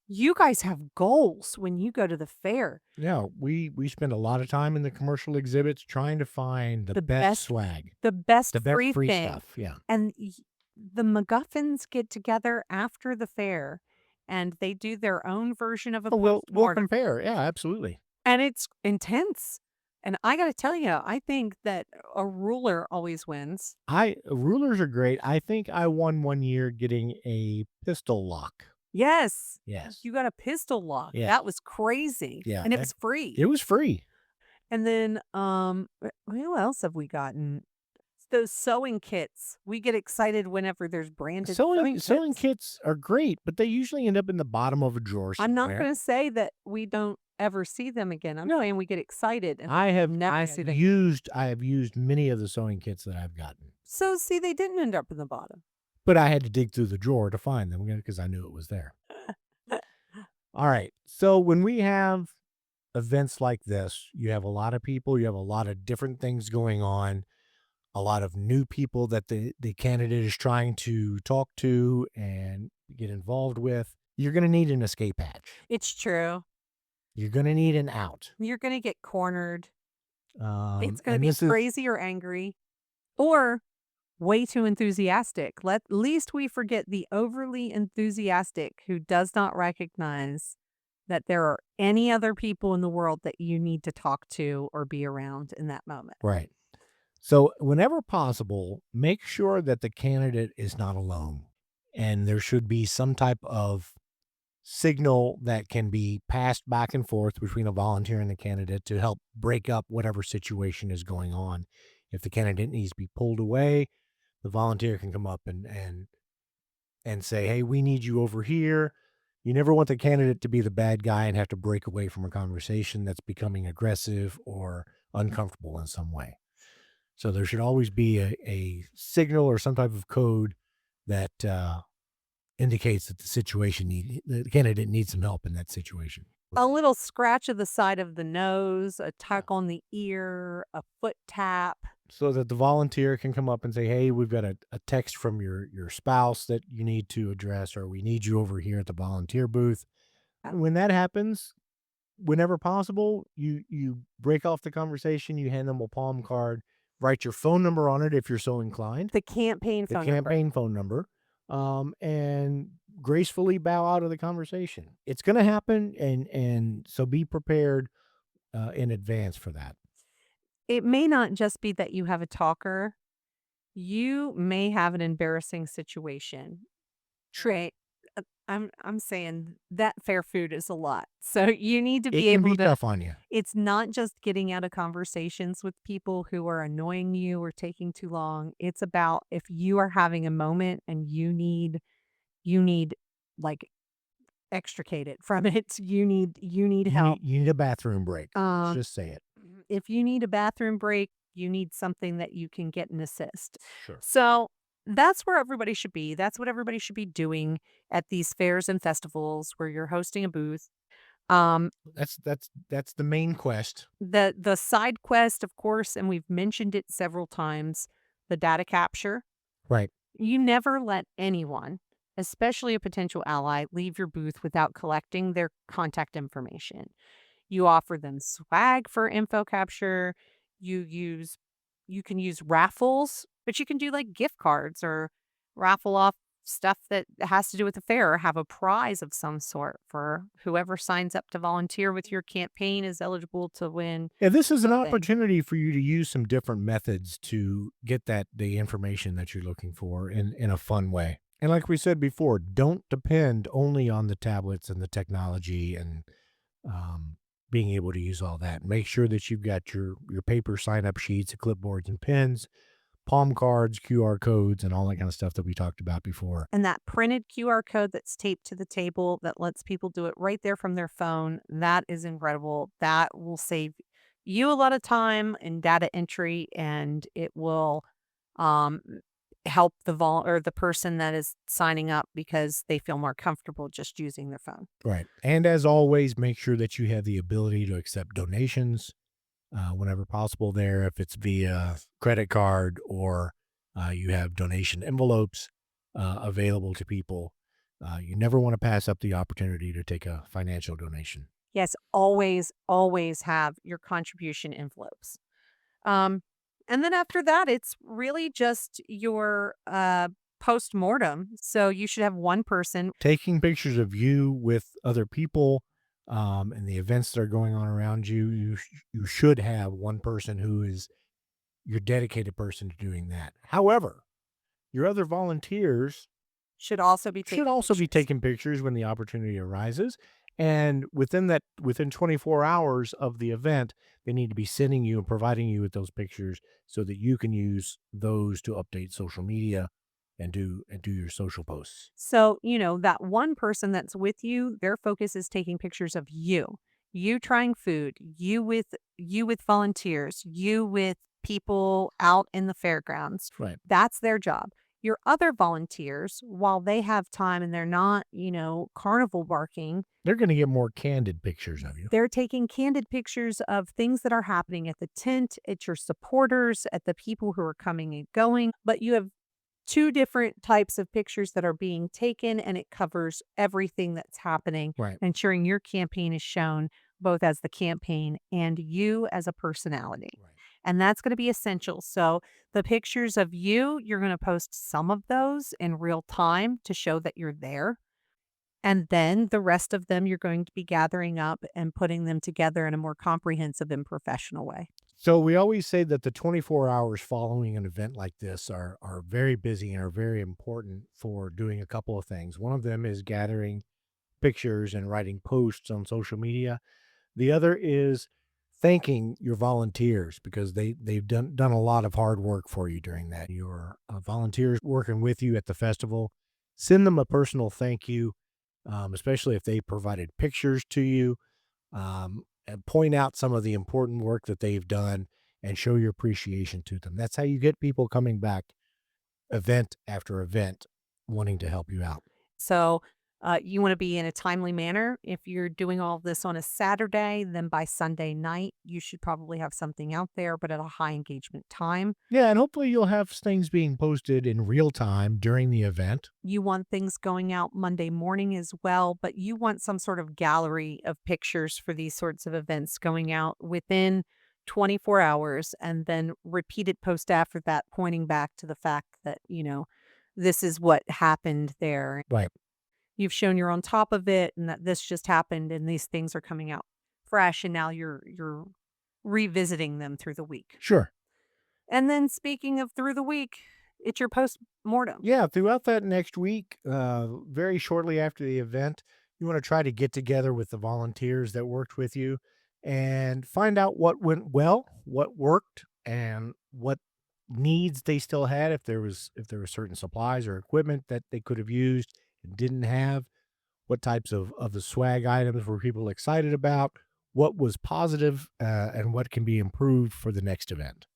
you guys have goals when you go to the fair. Yeah, we spend a lot of time in the commercial exhibits trying to find the best swag. The best free thing. stuff. Yeah. And the MacGuffins get together after the fair and they do their own version of a We'll postmortem. compare. Yeah, absolutely. And it's intense. And I got to tell you, I think that a ruler always wins. Rulers are great. I think I won one year getting a pistol lock. Yes. Yes. You got a pistol lock. Yeah. That was crazy. Yeah. And it was free. It was free. And then, who else have we gotten? Those sewing kits. We get excited whenever there's branded Sewing kits. kits are great, but they usually end up in the bottom of a drawer I'm not somewhere. going to say that we don't ever see them again. I'm No. saying we get excited and I have never see them. I have used many of the sewing kits that I've gotten, So see, they didn't end up in the bottom. but I had to dig through the drawer to find them because I knew it was there. All right. So when we have events like this, you have a lot of people, you have a lot of different things going on, a lot of new people that the candidate is trying to talk to and get involved with. You're going to need an escape hatch. It's true. You're going to need an out. You're going to get cornered. It's going to and be this is crazy or angry or way too enthusiastic. Let least we forget the overly enthusiastic who does not recognize that there are any other people in the world that you need to talk to or be around in that moment. right. So whenever possible, make sure that the candidate is not alone, and there should be some type of signal that can be passed back and forth between a volunteer and the candidate to help break up whatever situation is going on. If the candidate needs to be pulled away, the volunteer can come up and say, "Hey, we need you over here." You never want the candidate to be the bad guy and have to break away from a conversation that's becoming aggressive or uncomfortable in some way. So there should always be a signal or some type of code that indicates that the candidate needs some help in that situation. A little scratch of the side of the nose, a tug on the ear, a foot tap. So that the volunteer can come up and say, "Hey, we've got a text from your spouse that you need to address, or we need you over here at the volunteer booth." When that happens, whenever possible, you break off the conversation, you hand them a palm card, write your phone number on it if you're so inclined, The campaign the phone number. campaign phone number, and gracefully bow out of the conversation. It's going to happen, and so be prepared in advance for that. It may not just be that you have a talker. You may have an embarrassing situation. Trey, I'm saying that fair food is a lot. So you need to It be can able be to tough on you. it's not just getting out of conversations with people who are annoying you or taking too long. It's about if you are having a moment and you need like extricated from it. You need help. You need a bathroom break. Let's Um just say it. if you need a bathroom break, you need something that you can get an assist. Sure. So that's where everybody should be. That's what everybody should be doing at these fairs and festivals where you're hosting a booth. Um, That's the main quest. the side quest, of course, and we've mentioned it several times, the data capture. Right. You never let anyone, especially a potential ally, leave your booth without collecting their contact information. You offer them swag for info capture. You use you can use raffles, but you can do like gift cards or raffle off stuff that has to do with the fair or have a prize of some sort for whoever signs up to volunteer with your campaign is eligible to win. Yeah, this is an Something. opportunity for you to use some different methods to get the information that you're looking for in a fun way. And like we said before, don't depend only on the tablets and the technology and being able to use all that. Make sure that you've got your paper sign up sheets, clipboards and pens, palm cards, QR codes, and all that kind of stuff that we talked about before. And that printed QR code that's taped to the table that lets people do it right there from their phone, that is incredible. That will save you a lot of time in data entry and it will um, help the person that is signing up because they feel more comfortable just using their phone. Right. And as always, make sure that you have the ability to accept donations whenever possible there, if it's via credit card or you have donation envelopes available to people. You never want to pass up the opportunity to take a financial donation. Yes, always, always have your contribution envelopes. Um, and then after that, it's really just your post mortem. So you should have one person. Taking pictures of you with other people and the events that are going on around you, you should have one person who is your dedicated person to doing that. However, your other volunteers should also be Should taking also be pictures. taking pictures when the opportunity arises. And within 24 hours of the event, they need to be sending you and providing you with those pictures so that you can use those to update social media and do your social posts. So, that one person that's with you, their focus is taking pictures of you. You trying food, you with volunteers, you with people out in the fairgrounds. Right. That's their job. Your other volunteers, while they have time and they're not, carnival barking, They're going to get more candid pictures of you. they're taking candid pictures of things that are happening at the tent, at your supporters, at the people who are coming and going. But you have two different types of pictures that are being taken, and it covers everything that's happening, Right. ensuring your campaign is shown both as the campaign and you as a personality. Right. And that's going to be essential. So, the pictures of you, you're going to post some of those in real time to show that you're there. And then the rest of them, you're going to be gathering up and putting them together in a more comprehensive and professional way. So we always say that the 24 hours following an event like this are very busy and are very important for doing a couple of things. One of them is gathering pictures and writing posts on social media. The other is thanking your volunteers because they've done a lot of hard work for you during that. Your volunteers working with you at the festival, send them a personal thank you, especially if they provided pictures to you, and point out some of the important work that they've done and show your appreciation to them. That's how you get people coming back event after event wanting to help you out. So, you want to be in a timely manner. If you're doing all of this on a Saturday, then by Sunday night, you should probably have something out there, but at a high engagement time. Yeah, and hopefully you'll have things being posted in real time during the event. You want things going out Monday morning as well, but you want some sort of gallery of pictures for these sorts of events going out within 24 hours and then repeated post after that, pointing back to the fact that, this is what happened there. Right. You've shown you're on top of it and that this just happened and these things are coming out fresh and now you're revisiting them through the week. Sure. And then speaking of through the week, it's your post mortem. Yeah, throughout that next week, very shortly after the event, you want to try to get together with the volunteers that worked with you and find out what went well, what worked, and what needs they still had if there were certain supplies or equipment that they could have used and didn't have, what types of the swag items were people excited about, what was positive, and what can be improved for the next event.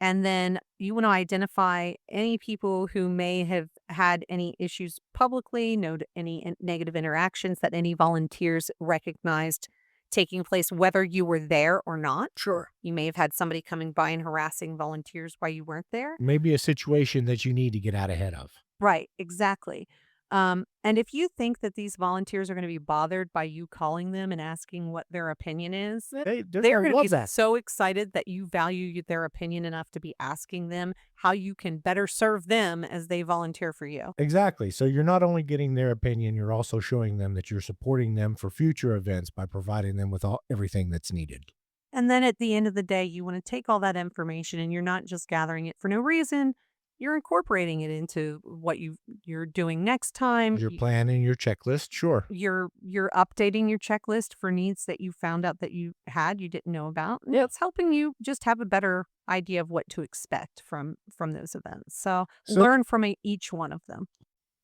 And then you want to identify any people who may have had any issues publicly, note any negative interactions that any volunteers recognized taking place, whether you were there or not. Sure. You may have had somebody coming by and harassing volunteers while you weren't there. Maybe a situation that you need to get out ahead of. Right, exactly. And if you think that these volunteers are going to be bothered by you calling them and asking what their opinion is, They're they're gonna going to be love that. so excited that you value their opinion enough to be asking them how you can better serve them as they volunteer for you. Exactly. So you're not only getting their opinion, you're also showing them that you're supporting them for future events by providing them with everything that's needed. And then at the end of the day, you want to take all that information and you're not just gathering it for no reason. You're incorporating it into what you're doing next time. Your plan and your checklist, sure. You're updating your checklist for needs that you found out that you didn't know about. And Yep. it's helping you just have a better idea of what to expect from those events. So So, learn from each one of them.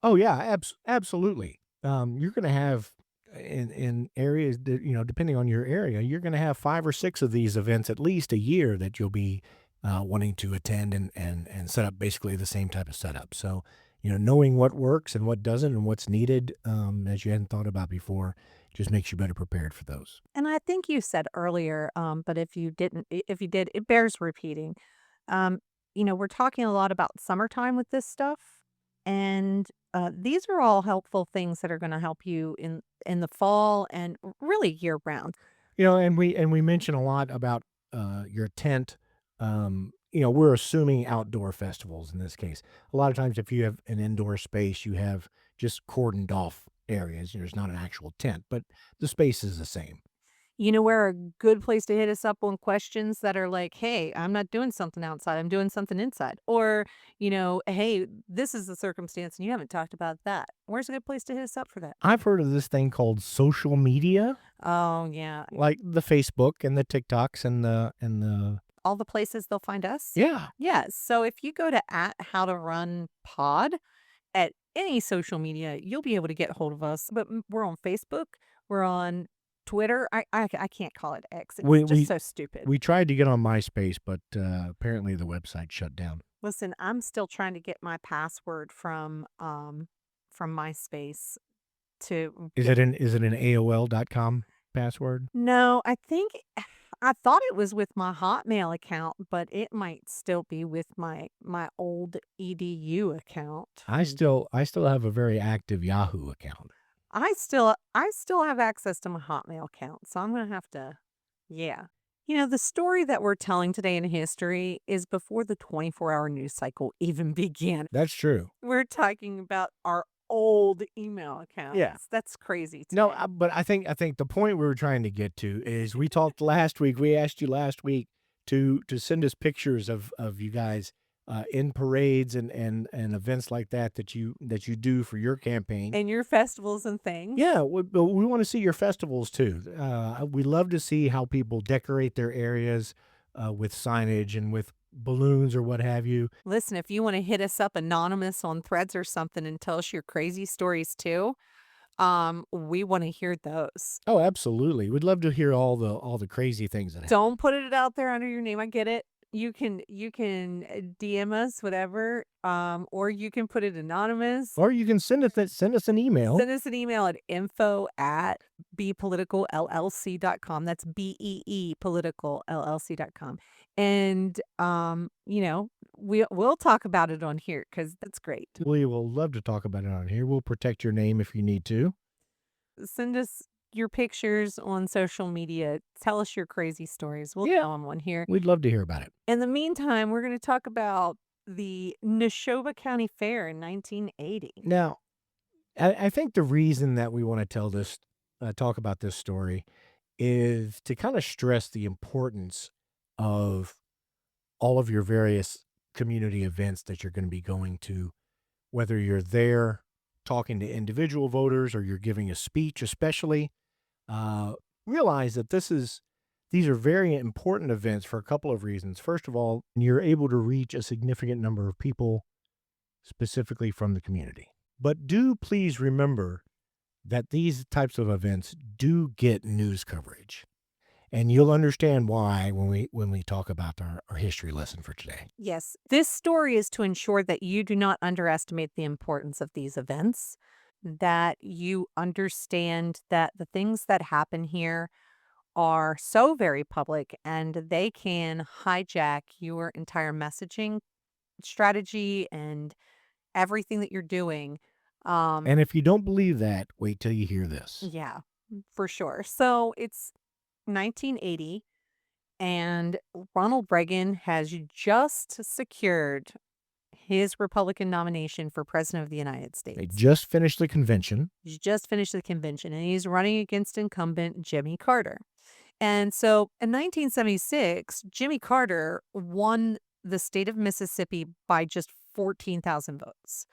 oh yeah, absolutely. You're going to have in areas that, depending on your area, you're going to have 5 or 6 of these events at least a year that you'll be wanting to attend and set up basically the same type of setup. So, knowing what works and what doesn't and what's needed, as you hadn't thought about before, just makes you better prepared for those. And I think you said earlier, but if you didn't, if you did, it bears repeating. Um, we're talking a lot about summertime with this stuff, and these are all helpful things that are going to help you in the fall and really year round. And we mention a lot about your tent. We're assuming outdoor festivals in this case. A lot of times, if you have an indoor space, you have just cordoned off areas. There's not an actual tent, but the space is the same. You know where a good place to hit us up on questions that are like, "Hey, I'm not doing something outside, I'm doing something inside." Or, "Hey, this is the circumstance and you haven't talked about that." Where's a good place to hit us up for that? I've heard of this thing called social media, Oh, yeah. like the Facebook and the TikToks and the All the places they'll find us? yeah. Yes. So if you go to @howtorunpod at any social media, you'll be able to get hold of us. But we're on Facebook, we're on Twitter. I can't call it X. It's We just we so stupid. we tried to get on MySpace, but apparently the website shut down. Listen, I'm still trying to get my password from MySpace to Is get. it an AOL.com password? No, I think I thought it was with my Hotmail account, but it might still be with my old EDU account. I still have a very active Yahoo account. I still have access to my Hotmail account, so I'm gonna have to, yeah. The story that we're telling today in history is before the 24-hour news cycle even began. That's true. We're talking about our old email accounts. Yeah. That's crazy to No, me. but I think the point we were trying to get to is we talked last week. We asked you last week to send us pictures of you guys in parades and events like that you do for your campaign. And your festivals and things. Yeah, but we want to see your festivals too. We love to see how people decorate their areas with signage and with balloons or what have you. Listen, if you want to hit us up anonymous on Threads or something and tell us your crazy stories too, we want to hear those. Oh, absolutely. We'd love to hear all the crazy things that happen. Don't put it out there under your name. I get it. You can DM us, whatever, or you can put it anonymous. Or you can send us an email. Send us an email at info@bepoliticalllc.com. That's BEE politicalllc.com. And we'll talk about it on here because that's great. We will love to talk about it on here. We'll protect your name if you need to. Send us your pictures on social media. Tell us your crazy stories. We'll Yeah. tell them on here. We'd love to hear about it. In the meantime, we're going to talk about the Neshoba County Fair in 1980. Now, I think the reason that we want to talk about this story is to kind of stress the importance of all of your various community events that you're going to be going to, whether you're there talking to individual voters or you're giving a speech, especially. Realize that these are very important events for a couple of reasons. First of all, you're able to reach a significant number of people specifically from the community. But do please remember that these types of events do get news coverage. And you'll understand why when we talk about our history lesson for today. Yes, this story is to ensure that you do not underestimate the importance of these events, that you understand that the things that happen here are so very public and they can hijack your entire messaging strategy and everything that you're doing. And if you don't believe that, wait till you hear this. Yeah, for sure. So it's 1980, and Ronald Reagan has just secured his Republican nomination for president of the United They States. just finished the convention. He's just finished the convention, and he's running against incumbent Jimmy Carter. And so in 1976, Jimmy Carter won the state of Mississippi by just 14,000 votes.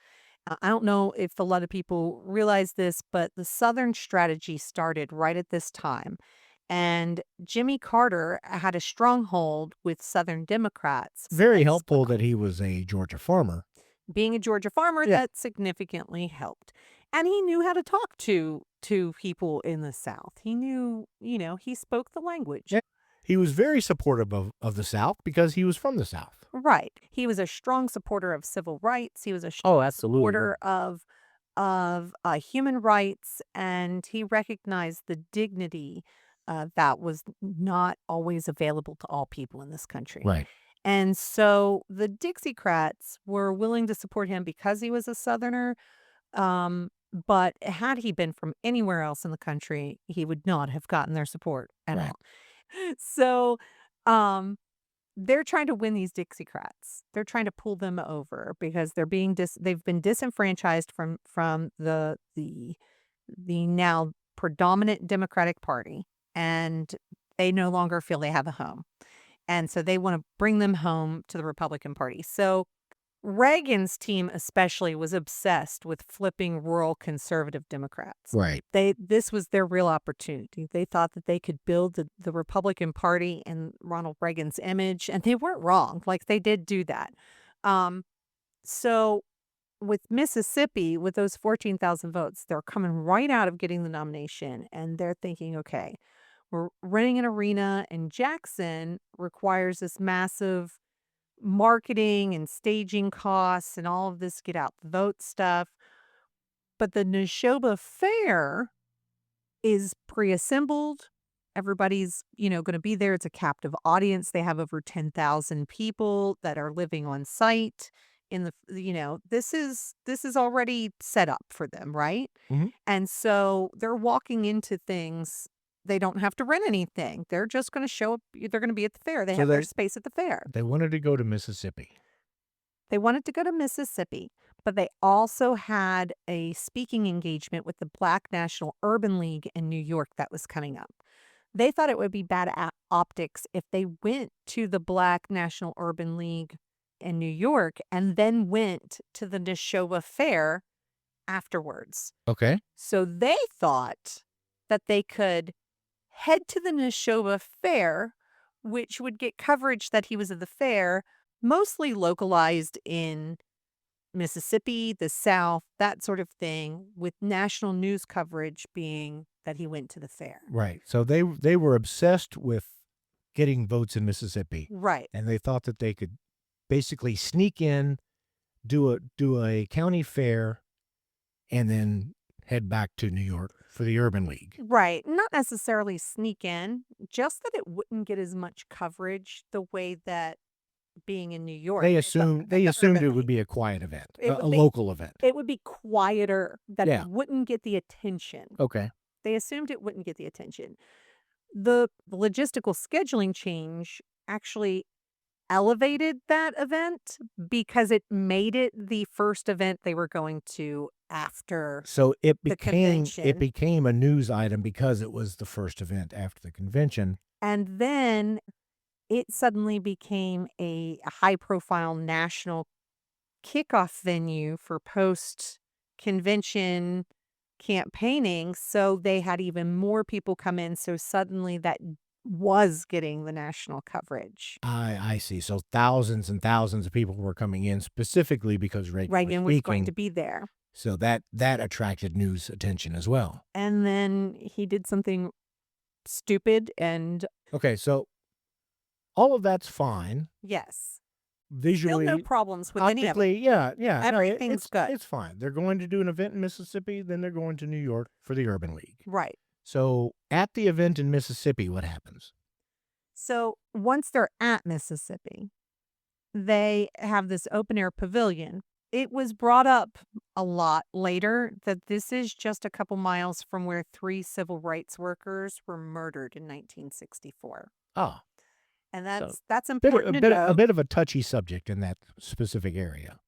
I don't know if a lot of people realize this, but the Southern strategy started right at this time. And Jimmy Carter had a stronghold with Southern Democrats. Very as helpful well. that he was a Georgia farmer. Being a Georgia farmer, Yeah. that significantly helped. And he knew how to talk to people in the South. He knew, he spoke the language. Yeah. He was very supportive of the South because he was from the South. Right. He was a strong supporter of civil rights. He was a strong supporter of human rights, and he recognized the dignity that was not always available to all people in this country. Right. And so the Dixiecrats were willing to support him because he was a Southerner. But had he been from anywhere else in the country, he would not have gotten their support at Right. all. So, um, they're trying to win these Dixiecrats. They're trying to pull them over because they've been disenfranchised from the now predominant Democratic Party. and they no longer feel they have a home. And so they want to bring them home to the Republican Party. So Reagan's team especially was obsessed with flipping rural conservative Democrats. Right. This was their real opportunity. They thought that they could build the Republican Party and Ronald Reagan's image, and they weren't wrong. Like, they did do that. So with Mississippi, with those 14,000 votes, they're coming right out of getting the nomination, and they're thinking, okay, we're renting an arena, and Jackson requires this massive marketing and staging costs and all of this get out the vote stuff. But the Neshoba Fair is pre-assembled. Everybody's, going to be there. It's a captive audience. They have over 10,000 people that are living on site in this is already set up for them, right? Mhm. And so they're walking into things. They don't have to rent anything. They're just going to show up. They're going to be at the fair. They So have their they- space at the fair. They wanted to go to Mississippi. They wanted to go to Mississippi, but they also had a speaking engagement with the Black National Urban League in New York that was coming up. They thought it would be bad optics if they went to the Black National Urban League in New York and then went to the Neshoba Fair afterwards. Okay. So they thought that they could head to the Neshoba Fair, which would get coverage that he was at the fair, mostly localized in Mississippi, the South, that sort of thing, with national news coverage being that he went to the fair. Right. So they were obsessed with getting votes in Mississippi, Right. and they thought that they could basically sneak in, do a county fair, and then head back to New York for the Urban League. Right. Not necessarily sneak in, just that it wouldn't get as much coverage the way that being in New York. They at assumed the it Urban would League. be a quiet event, It a would be- local event. It would be quieter, that Yeah. it wouldn't get the attention. Okay. They assumed it wouldn't get the attention. The logistical scheduling change actually elevated that event because it made it the first event they were going to after. So it The became convention. a news item because it was the first event after the convention. And then it suddenly became a high-profile national kickoff venue for post-convention campaigning. So they had even more people come in. So suddenly that was getting the national coverage. I see. So thousands and thousands of people were coming in specifically because Reagan Was was going speaking. to be there. So that attracted news attention as well. And then he did something stupid and Okay, so all of that's fine. yes, still Visually, no problems with any of it. optically, yeah. No, Everything's good. It's fine. They're going to do an event in Mississippi, then they're going to New York for the Urban League. Right. So at the event in Mississippi, what happens? So once they're at Mississippi, they have this open air pavilion. It was brought up a lot later that this is just a couple miles from where 3 civil rights workers were murdered in 1964. Ah, And So, that's a important to know. bit of a touchy subject in that specific area.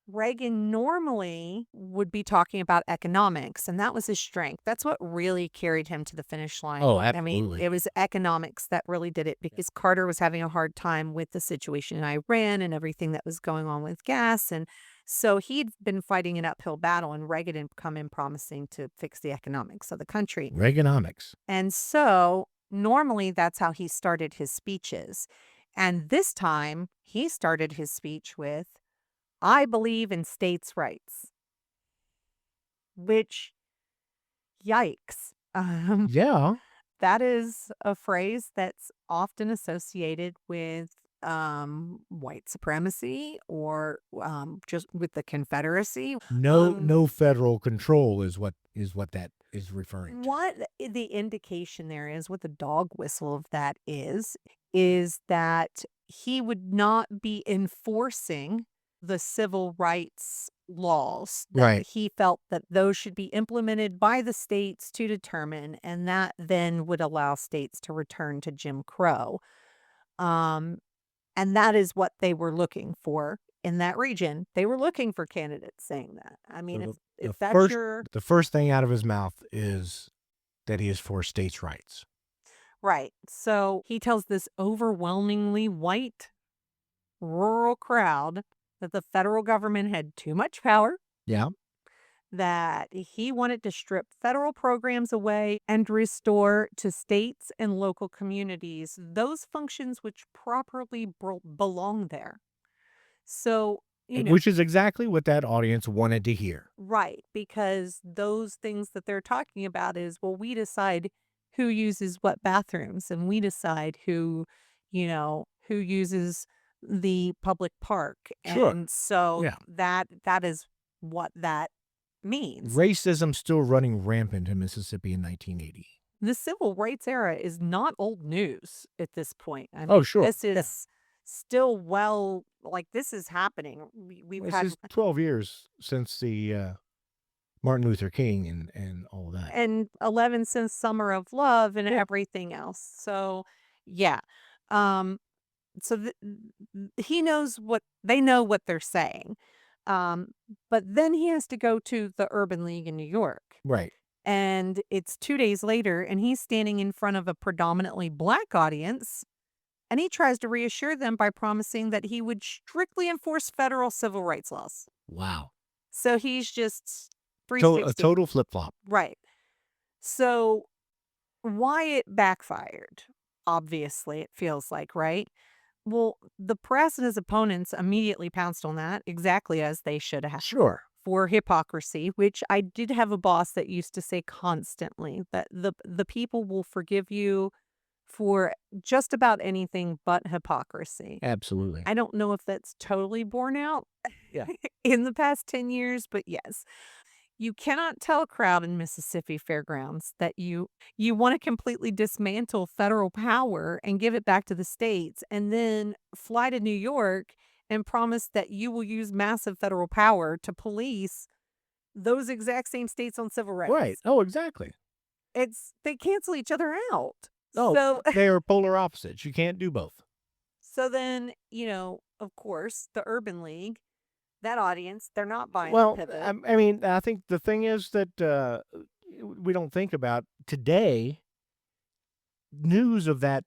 Reagan normally would be talking about economics, and that was his strength. That's what really carried him to the finish line. Oh, I mean, absolutely. it was economics that really did it because Carter was having a hard time with the situation in Iran and everything that was going on with gas. And so he'd been fighting an uphill battle, and Reagan had come in promising to fix the economics of the country. Reaganomics. And so normally that's how he started his speeches. And this time he started his speech with, "I believe in states' rights," which, yikes. Yeah. That is a phrase that's often associated with white supremacy or just with the Confederacy. No federal control is what that is referring to. What the indication there is, what the dog whistle of that is that he would not be enforcing the civil rights laws. That Right. he felt that those should be implemented by the states to determine, and that then would allow states to return to Jim Crow. And that is what they were looking for in that region. They were looking for candidates saying that. I mean, So if that's your the first thing out of his mouth is that he is for states' rights. Right. So he tells this overwhelmingly white rural crowd that the federal government had too much power, Yeah. that he wanted to strip federal programs away and restore to states and local communities those functions which properly belong there. So, Which is exactly what that audience wanted to hear. right, because those things that they're talking about is, well, we decide who uses what bathrooms and we decide who uses the public park. Sure. And so Yeah. that is what that means. Racism still running rampant in Mississippi in 1980. The civil rights era is not old news at this point. I Oh, mean, sure. this is still like this is happening. We've This had is 12 years since the Martin Luther King and all that. and 11 since Summer of Love and Yeah. everything else. So, yeah. Um, so he knows what they know what they're saying. Um, but then he has to go to the Urban League in New York. Right. And it's 2 days later, and he's standing in front of a predominantly black audience. And he tries to reassure them by promising that he would strictly enforce federal civil rights laws. Wow. So he's just A 360. total flip-flop. Right. So why it backfired, obviously, it feels like, right? Well, the press and his opponents immediately pounced on that, exactly as they should have, Sure. for hypocrisy, which I did have a boss that used to say constantly that the people will forgive you for just about anything but hypocrisy. Absolutely. I don't know if that's totally borne out Yeah. in the past 10 years, but yes. You cannot tell a crowd in Mississippi fairgrounds that you want to completely dismantle federal power and give it back to the states and then fly to New York and promise that you will use massive federal power to police those exact same states on civil rights. Right. Oh, exactly. They cancel each other out. No, So they are polar opposites. You can't do both. so then, of course, the Urban League, that audience, they're not buying the Well, pivot. I mean, I think the thing is that we don't think about today. News of that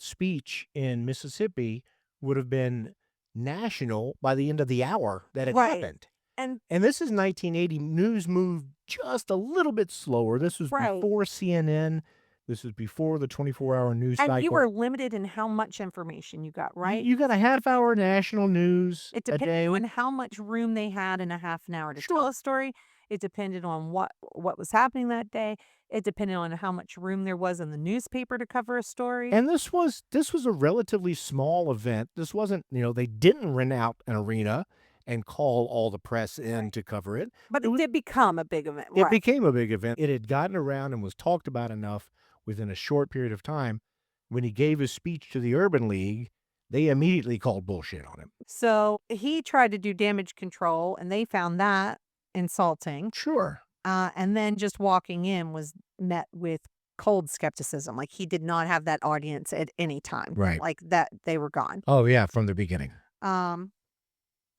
speech in Mississippi would have been national by the end of the hour that it Right. happened. And And this is 1980. News moved just a little bit slower. This was Right. before CNN. This was before the 24-hour news and cycle. you were limited in how much information you got, right? You got a half-hour national news It a day. depended on how much room they had in a half an hour to tell Sure. a story. It depended on what was happening that day. It depended on how much room there was in the newspaper to cover a story. And this was a relatively small event. This wasn't, they didn't rent out an arena and call all the press in to cover it. But it it was- did become a big event, It right? became a big event. It had gotten around and was talked about enough within a short period of time. When he gave his speech to the Urban League, they immediately called bullshit on him. So he tried to do damage control, and they found that insulting. Sure. And then just walking in was met with cold skepticism. Like he did not have that audience at any time. Right. Like that they were gone. Oh, yeah, from the beginning.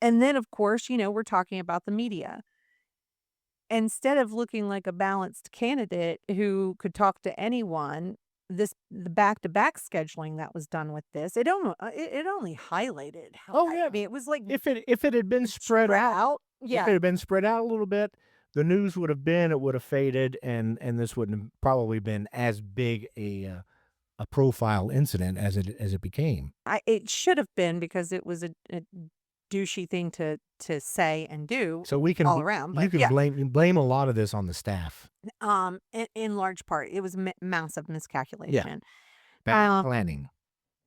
And then, of course, we're talking about the media. Instead of looking like a balanced candidate who could talk to anyone, the back-to-back scheduling that was done with this, it only highlighted how Oh, yeah. I mean, it was like If it had been spread out, if it Yeah. had been spread out a little bit, the news would have faded, and this wouldn't have probably been as big a profile incident as it became. It should have been because it was a douchey thing to say and do So we can all around. you But can yeah, blame a lot of this on the staff. in large part, it was massive miscalculation. Bad Um, planning.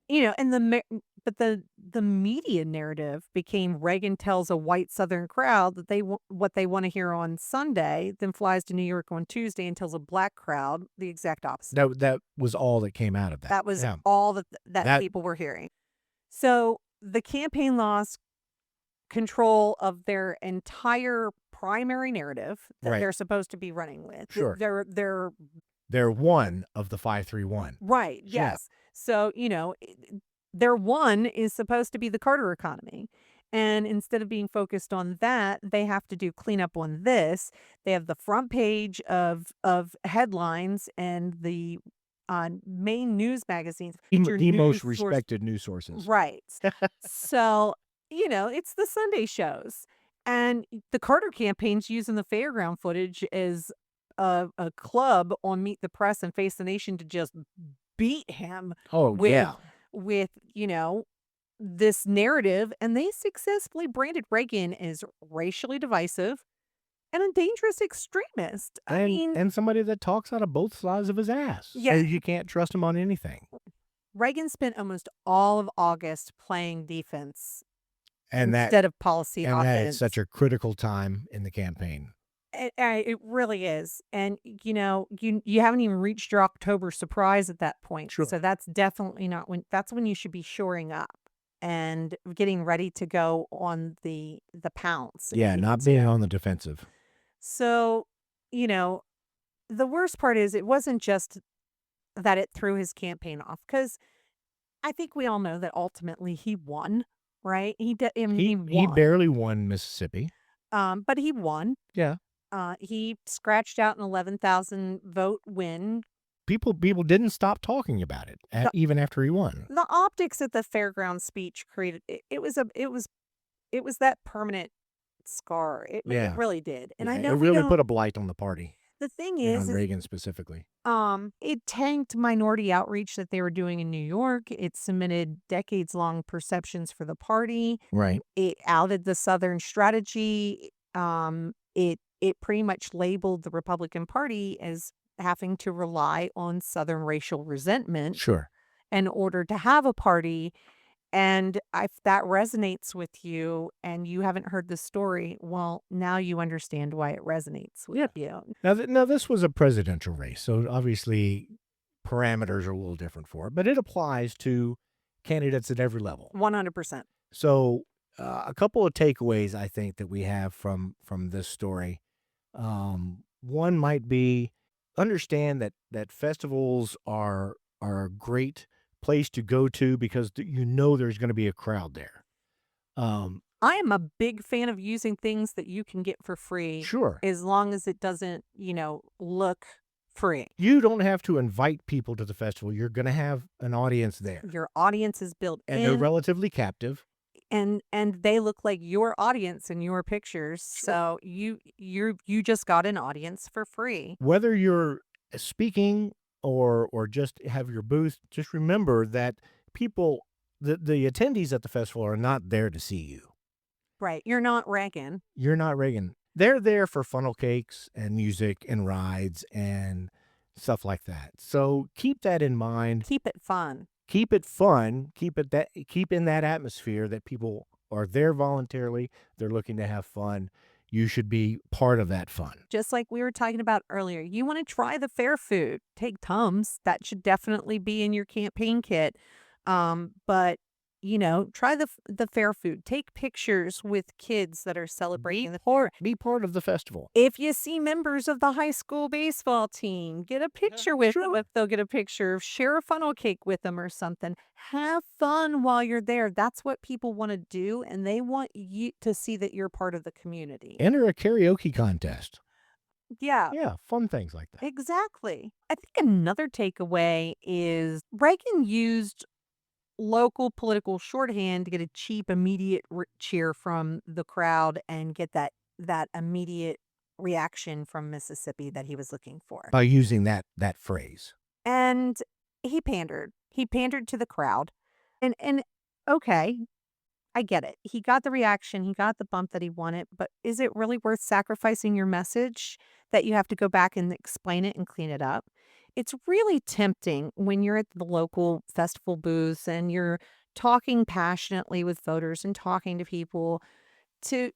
And but the media narrative became Reagan tells a white Southern crowd that what they want to hear on Sunday, then flies to New York on Tuesday and tells a black crowd the exact opposite. That was all that came out of that. That was Yeah. all that That- people were hearing. So the campaign lost control of their entire primary narrative that Right. they're supposed to be running with. Sure. They're They're one of the 531. right. Yeah. Yes. So, their one is supposed to be the Carter economy. And instead of being focused on that, they have to do cleanup on this. They have the front page of headlines and the main news magazines, The your the most news source. respected news sources. Right. So, it's the Sunday shows. And the Carter campaign's using the fairground footage as a club on Meet the Press and Face the Nation to just beat him Oh, with yeah. with, this narrative. And they successfully branded Reagan as racially divisive and a dangerous extremist. I mean, And somebody that talks out of both sides of his ass. yeah, And you can't trust him on anything. Reagan spent almost all of August playing defense And that instead of policy it's offense. such a critical time in the campaign. It really is. And, you haven't even reached your October surprise at that point. Sure. So that's definitely not that's when you should be shoring up and getting ready to go on the pounce. Yeah, not being on the defensive. So, you know, the worst part is it wasn't just that it threw his campaign off, because I think we all know that ultimately he won, right? I mean, he He won. barely won Mississippi. But he won. Yeah. He scratched out an 11,000 vote win. People didn't stop talking about it even after he won. The optics at the fairground speech created it was that permanent scar. It Yeah. really did. And I Yeah, know it we really don't. put a blight on the party The thing and is, on Reagan specifically. it tanked minority outreach that they were doing in New York. It cemented decades-long perceptions for the party. Right. It outed the Southern strategy. It pretty much labeled the Republican Party as having to rely on Southern racial resentment Sure. in order to have a party. And if that resonates with you and you haven't heard the story, well, now you understand why it resonates with you. Now this was a presidential race, so obviously parameters are a little different for it, but it applies to candidates at every level. 100%. So a couple of takeaways I think that we have from this story. One might be understand that festivals are a great place to go to because there's going to be a crowd there. I am a big fan of using things that you can get for free. Sure. As long as it doesn't, look free. You don't have to invite people to the festival. You're going to have an audience there. Your audience is built And in. they're relatively captive. And they look like your audience in your pictures. So you just got an audience for free. Whether you're speaking or just have your booth, just remember that the attendees at the festival are not there to see you. Right. You're not Reagan. You're not Reagan. They're there for funnel cakes and music and rides and stuff like that. So keep that in mind. Keep it fun. Keep it fun. Keep in that atmosphere that people are there voluntarily. They're looking to have fun. You should be part of that fun. Just like we were talking about earlier, you want to try the fair food. Take Tums. That should definitely be in your campaign kit. But try the fair food. Take pictures with kids that are celebrating the fair. Be part of the festival. If you see members of the high school baseball team, get a picture with them. If they'll get a picture, share a funnel cake with them or something. Have fun while you're there. That's what people want to do, and they want you to see that you're part of the community. Enter a karaoke contest. Yeah. Yeah, fun things like that. Exactly. I think another takeaway is Reagan used local political shorthand to get a cheap, immediate cheer from the crowd and get that immediate reaction from Mississippi that he was looking for. By using that phrase. And he pandered. He pandered to the crowd. And okay, I get it. He got the reaction, he got the bump that he wanted, but is it really worth sacrificing your message that you have to go back and explain it and clean it up? It's really tempting when you're at the local festival booths and you're talking passionately with voters and talking to people to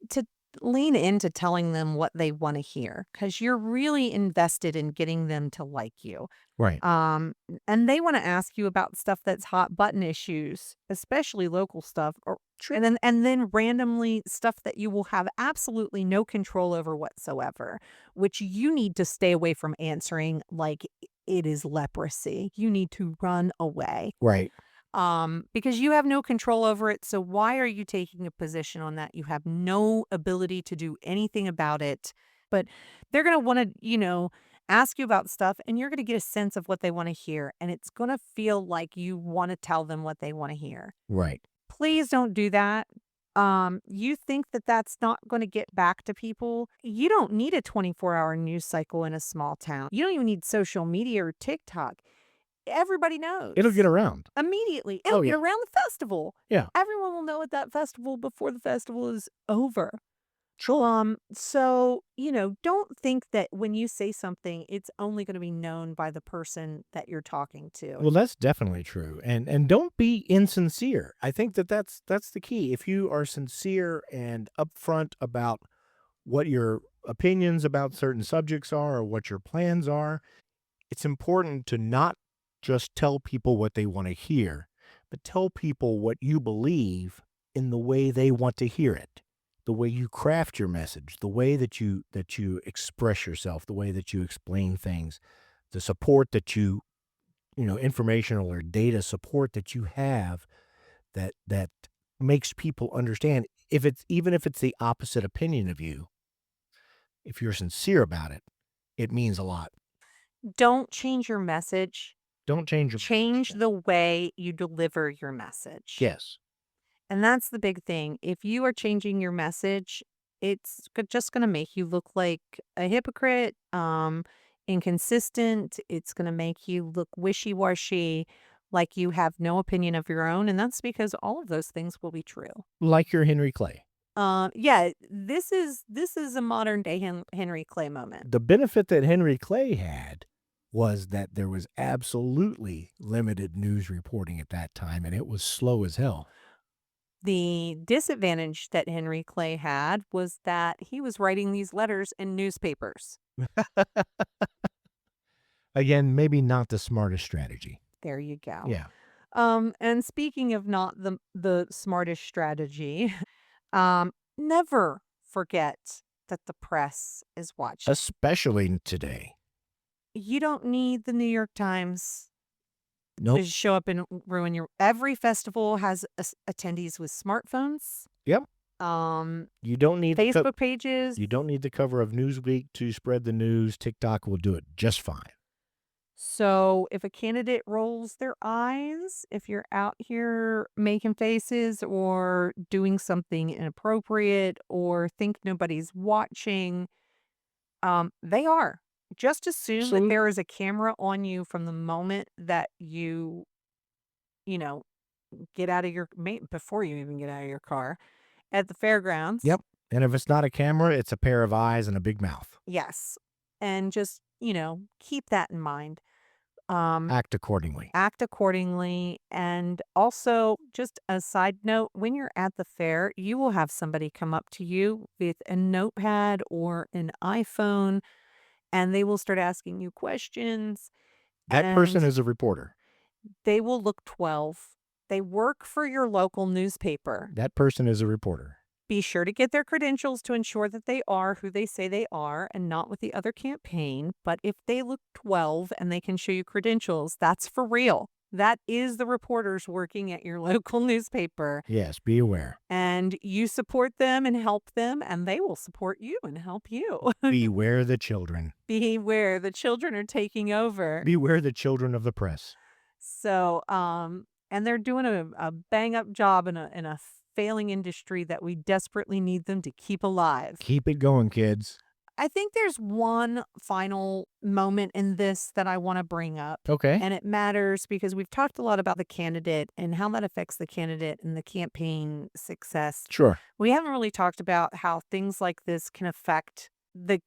lean into telling them what they want to hear, because you're really invested in getting them to like you. Right. And they want to ask you about stuff that's hot button issues, especially local stuff, and then randomly stuff that you will have absolutely no control over whatsoever, which you need to stay away from answering like it is leprosy. You need to run away. Right. Because you have no control over it. So why are you taking a position on that? You have no ability to do anything about it. But they're going to want to, ask you about stuff, and you're going to get a sense of what they want to hear. And it's going to feel like you want to tell them what they want to hear. Right. Please don't do that. You think that that's not going to get back to people. You don't need a 24-hour news cycle in a small town. You don't even need social media or TikTok. Everybody knows. It'll get around. Immediately. Oh, It'll yeah. get around the festival. Yeah. Everyone will know at that festival before the festival is over. Sure. So, don't think that when you say something, it's only going to be known by the person that you're talking to. Well, that's definitely true. And don't be insincere. I think that's the key. If you are sincere and upfront about what your opinions about certain subjects are or what your plans are, it's important to not just tell people what they want to hear, but tell people what you believe in the way they want to hear it. The way you craft your message, the way that you express yourself, the way that you explain things, the support that informational or data support that you have that makes people understand even if it's the opposite opinion of you, if you're sincere about it, it means a lot. Don't change your message. Don't change your Change the way you deliver your message. Yes. And that's the big thing. If you are changing your message, it's just going to make you look like a hypocrite, inconsistent. It's going to make you look wishy-washy, like you have no opinion of your own. And that's because all of those things will be true. Like your Henry Clay. Yeah, this is a modern day Henry Clay moment. The benefit that Henry Clay had was that there was absolutely limited news reporting at that time, and it was slow as hell. The disadvantage that Henry Clay had was that he was writing these letters in newspapers. Again, maybe not the smartest strategy. There you go. Yeah. And speaking of not the smartest strategy, never forget that the press is watching. Especially today. You don't need the New York Times Nope. to show up and ruin your. Every festival has attendees with smartphones. Yep. You don't need Facebook pages. You don't need the cover of Newsweek to spread the news. TikTok will do it just fine. So if a candidate rolls their eyes, if you're out here making faces or doing something inappropriate or think nobody's watching, they are. Just assume that there is a camera on you from the moment that you get out of before you even get out of your car at the fairgrounds. Yep. And if it's not a camera, it's a pair of eyes and a big mouth. Yes. And just, keep that in mind. Act accordingly. Act accordingly. And also, just a side note, when you're at the fair, you will have somebody come up to you with a notepad or an iPhone, and they will start asking you questions. That person is a reporter. They will look 12. They work for your local newspaper. That person is a reporter. Be sure to get their credentials to ensure that they are who they say they are and not with the other campaign. But if they look 12 and they can show you credentials, that's for real. That is the reporters working at your local newspaper. Yes, be aware. And you support them and help them, and they will support you and help you. Beware the children. Beware, the children are taking over. Beware the children of the press. So, and they're doing a bang-up job in a failing industry that we desperately need them to keep alive. Keep it going, kids. I think there's one final moment in this that I want to bring up. Okay. And it matters because we've talked a lot about the candidate and how that affects the candidate and the campaign success. Sure. We haven't really talked about how things like this can affect the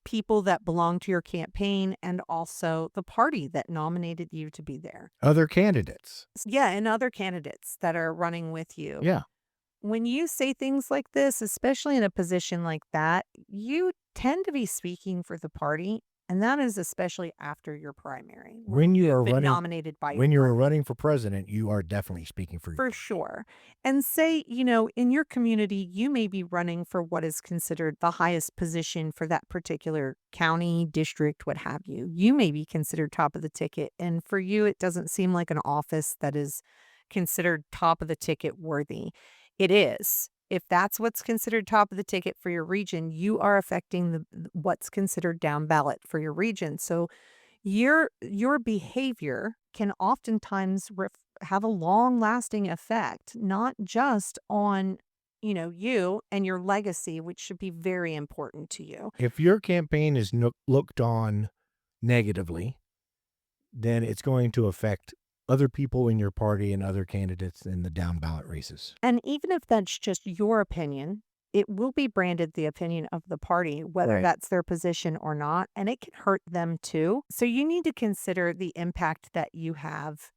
people that belong to your campaign and also the party that nominated you to be there. Other candidates. Yeah, and other candidates that are running with you. Yeah. When you say things like this, especially in a position like that, you tend to be speaking for the party, and that is especially after your primary. When you are been nominated by when you're running for president, you are definitely speaking for sure. And say, in your community, you may be running for what is considered the highest position for that particular county, district, what have you. You may be considered top of the ticket, and for you, it doesn't seem like an office that is considered top of the ticket worthy. It is. if that's what's considered top of the ticket for your region, you are affecting what's considered down ballot for your region. So your behavior can oftentimes have a long-lasting effect, not just on, you and your legacy, which should be very important to you. If your campaign is looked on negatively, then it's going to affect other people in your party and other candidates in the down ballot races. And even if that's just your opinion, it will be branded the opinion of the party, whether Right. that's their position or not, and it can hurt them too. So you need to consider the impact that you have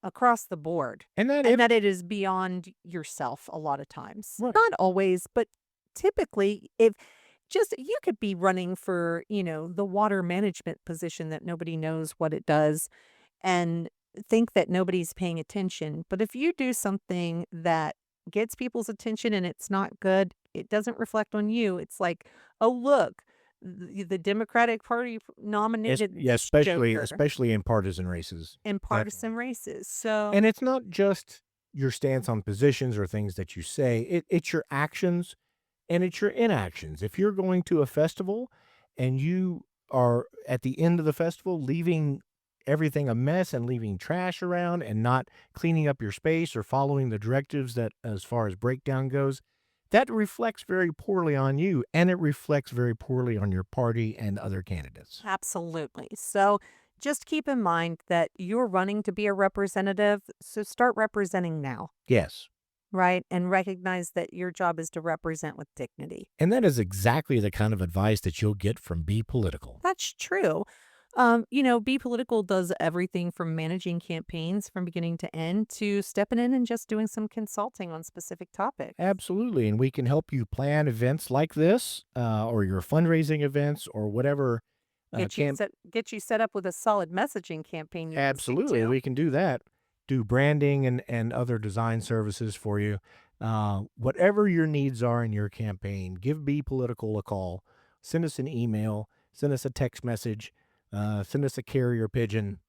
across the board, And that and that it is beyond yourself a lot of times. Right. Not always, but typically, if just you could be running for, the water management position that nobody knows what it does and think that nobody's paying attention. But if you do something that gets people's attention and it's not good, it doesn't reflect on you. It's like, oh, look, the Democratic Party nominated this joker especially in partisan races. in partisan races. So, And it's not just your stance on positions or things that you say. It's your actions and it's your inactions. If you're going to a festival and you are at the end of the festival leaving everything a mess and leaving trash around and not cleaning up your space or following the directives that as far as breakdown goes, that reflects very poorly on you, and it reflects very poorly on your party and other candidates. absolutely. So, just keep in mind that you're running to be a representative. So, start representing now, Yes. right? And recognize that your job is to represent with dignity. And that is exactly the kind of advice that you'll get from Be Political. That's true. Be Political does everything from managing campaigns from beginning to end to stepping in and just doing some consulting on specific topics. Absolutely. And we can help you plan events like this or your fundraising events or whatever. Get you set up with a solid messaging campaign. You can stick Absolutely. to. We can do that. Do branding and other design services for you. Whatever your needs are in your campaign, give Be Political a call. Send us an email. Send us a text message. Send us a carrier pigeon.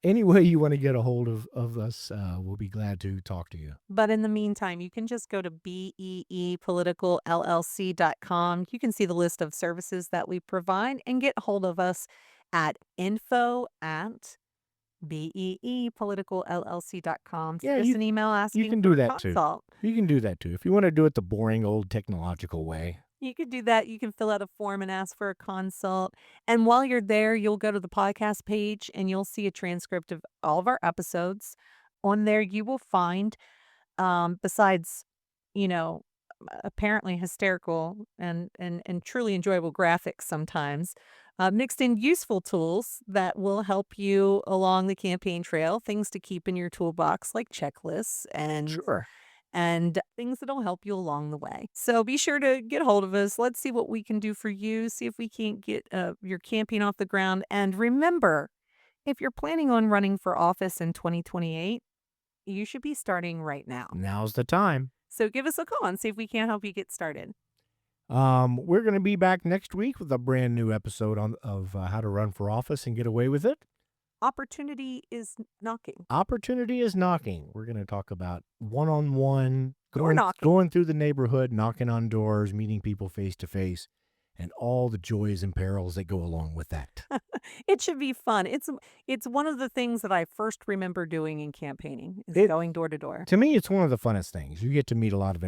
Any way you want to get a hold of us, we'll be glad to talk to you. But in the meantime, you can just go to beepoliticalllc.com. You can see the list of services that we provide and get hold of us at info@beepoliticalllc.com. Yeah, Send us an email asking You can for do a that too. consult. You can do that too. If you want to do it the boring old technological way. You could do that. You can fill out a form and ask for a consult. And while you're there, you'll go to the podcast page and you'll see a transcript of all of our episodes. On there, you will find, besides, you know, apparently hysterical and truly enjoyable graphics sometimes, mixed in useful tools that will help you along the campaign trail, things to keep in your toolbox like checklists Sure. and things that'll help you along the way. So be sure to get hold of us. Let's see what we can do for you. See if we can't get your campaign off the ground. And remember, if you're planning on running for office in 2028, you should be starting right now. Now's the time. So give us a call and see if we can't help you get started. We're going to be back next week with a brand new episode of how to run for office and get away with it. Opportunity is knocking. Opportunity is knocking. We're going to talk about one-on-one, Door knocking. going through the neighborhood, knocking on doors, meeting people face to face, and all the joys and perils that go along with that. It should be fun. It's one of the things that I first remember doing in campaigning is going door to door. To me, it's one of the funnest things. You get to meet a lot of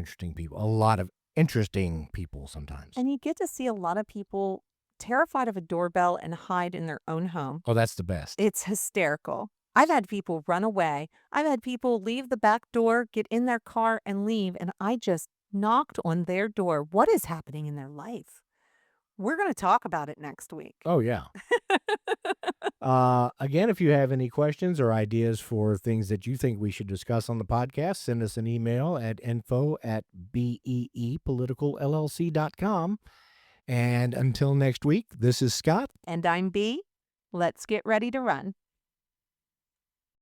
interesting people, sometimes. And you get to see a lot of people terrified of a doorbell and hide in their own home. Oh, that's the best. It's hysterical. I've had people run away. I've had people leave the back door, get in their car and leave, and I just knocked on their door. What is happening in their life? We're going to talk about it next week. Oh, yeah. Again, if you have any questions or ideas for things that you think we should discuss on the podcast, send us an email at info@beepoliticalllc.com. And until next week, this is Scott. And I'm B. Let's get ready to run.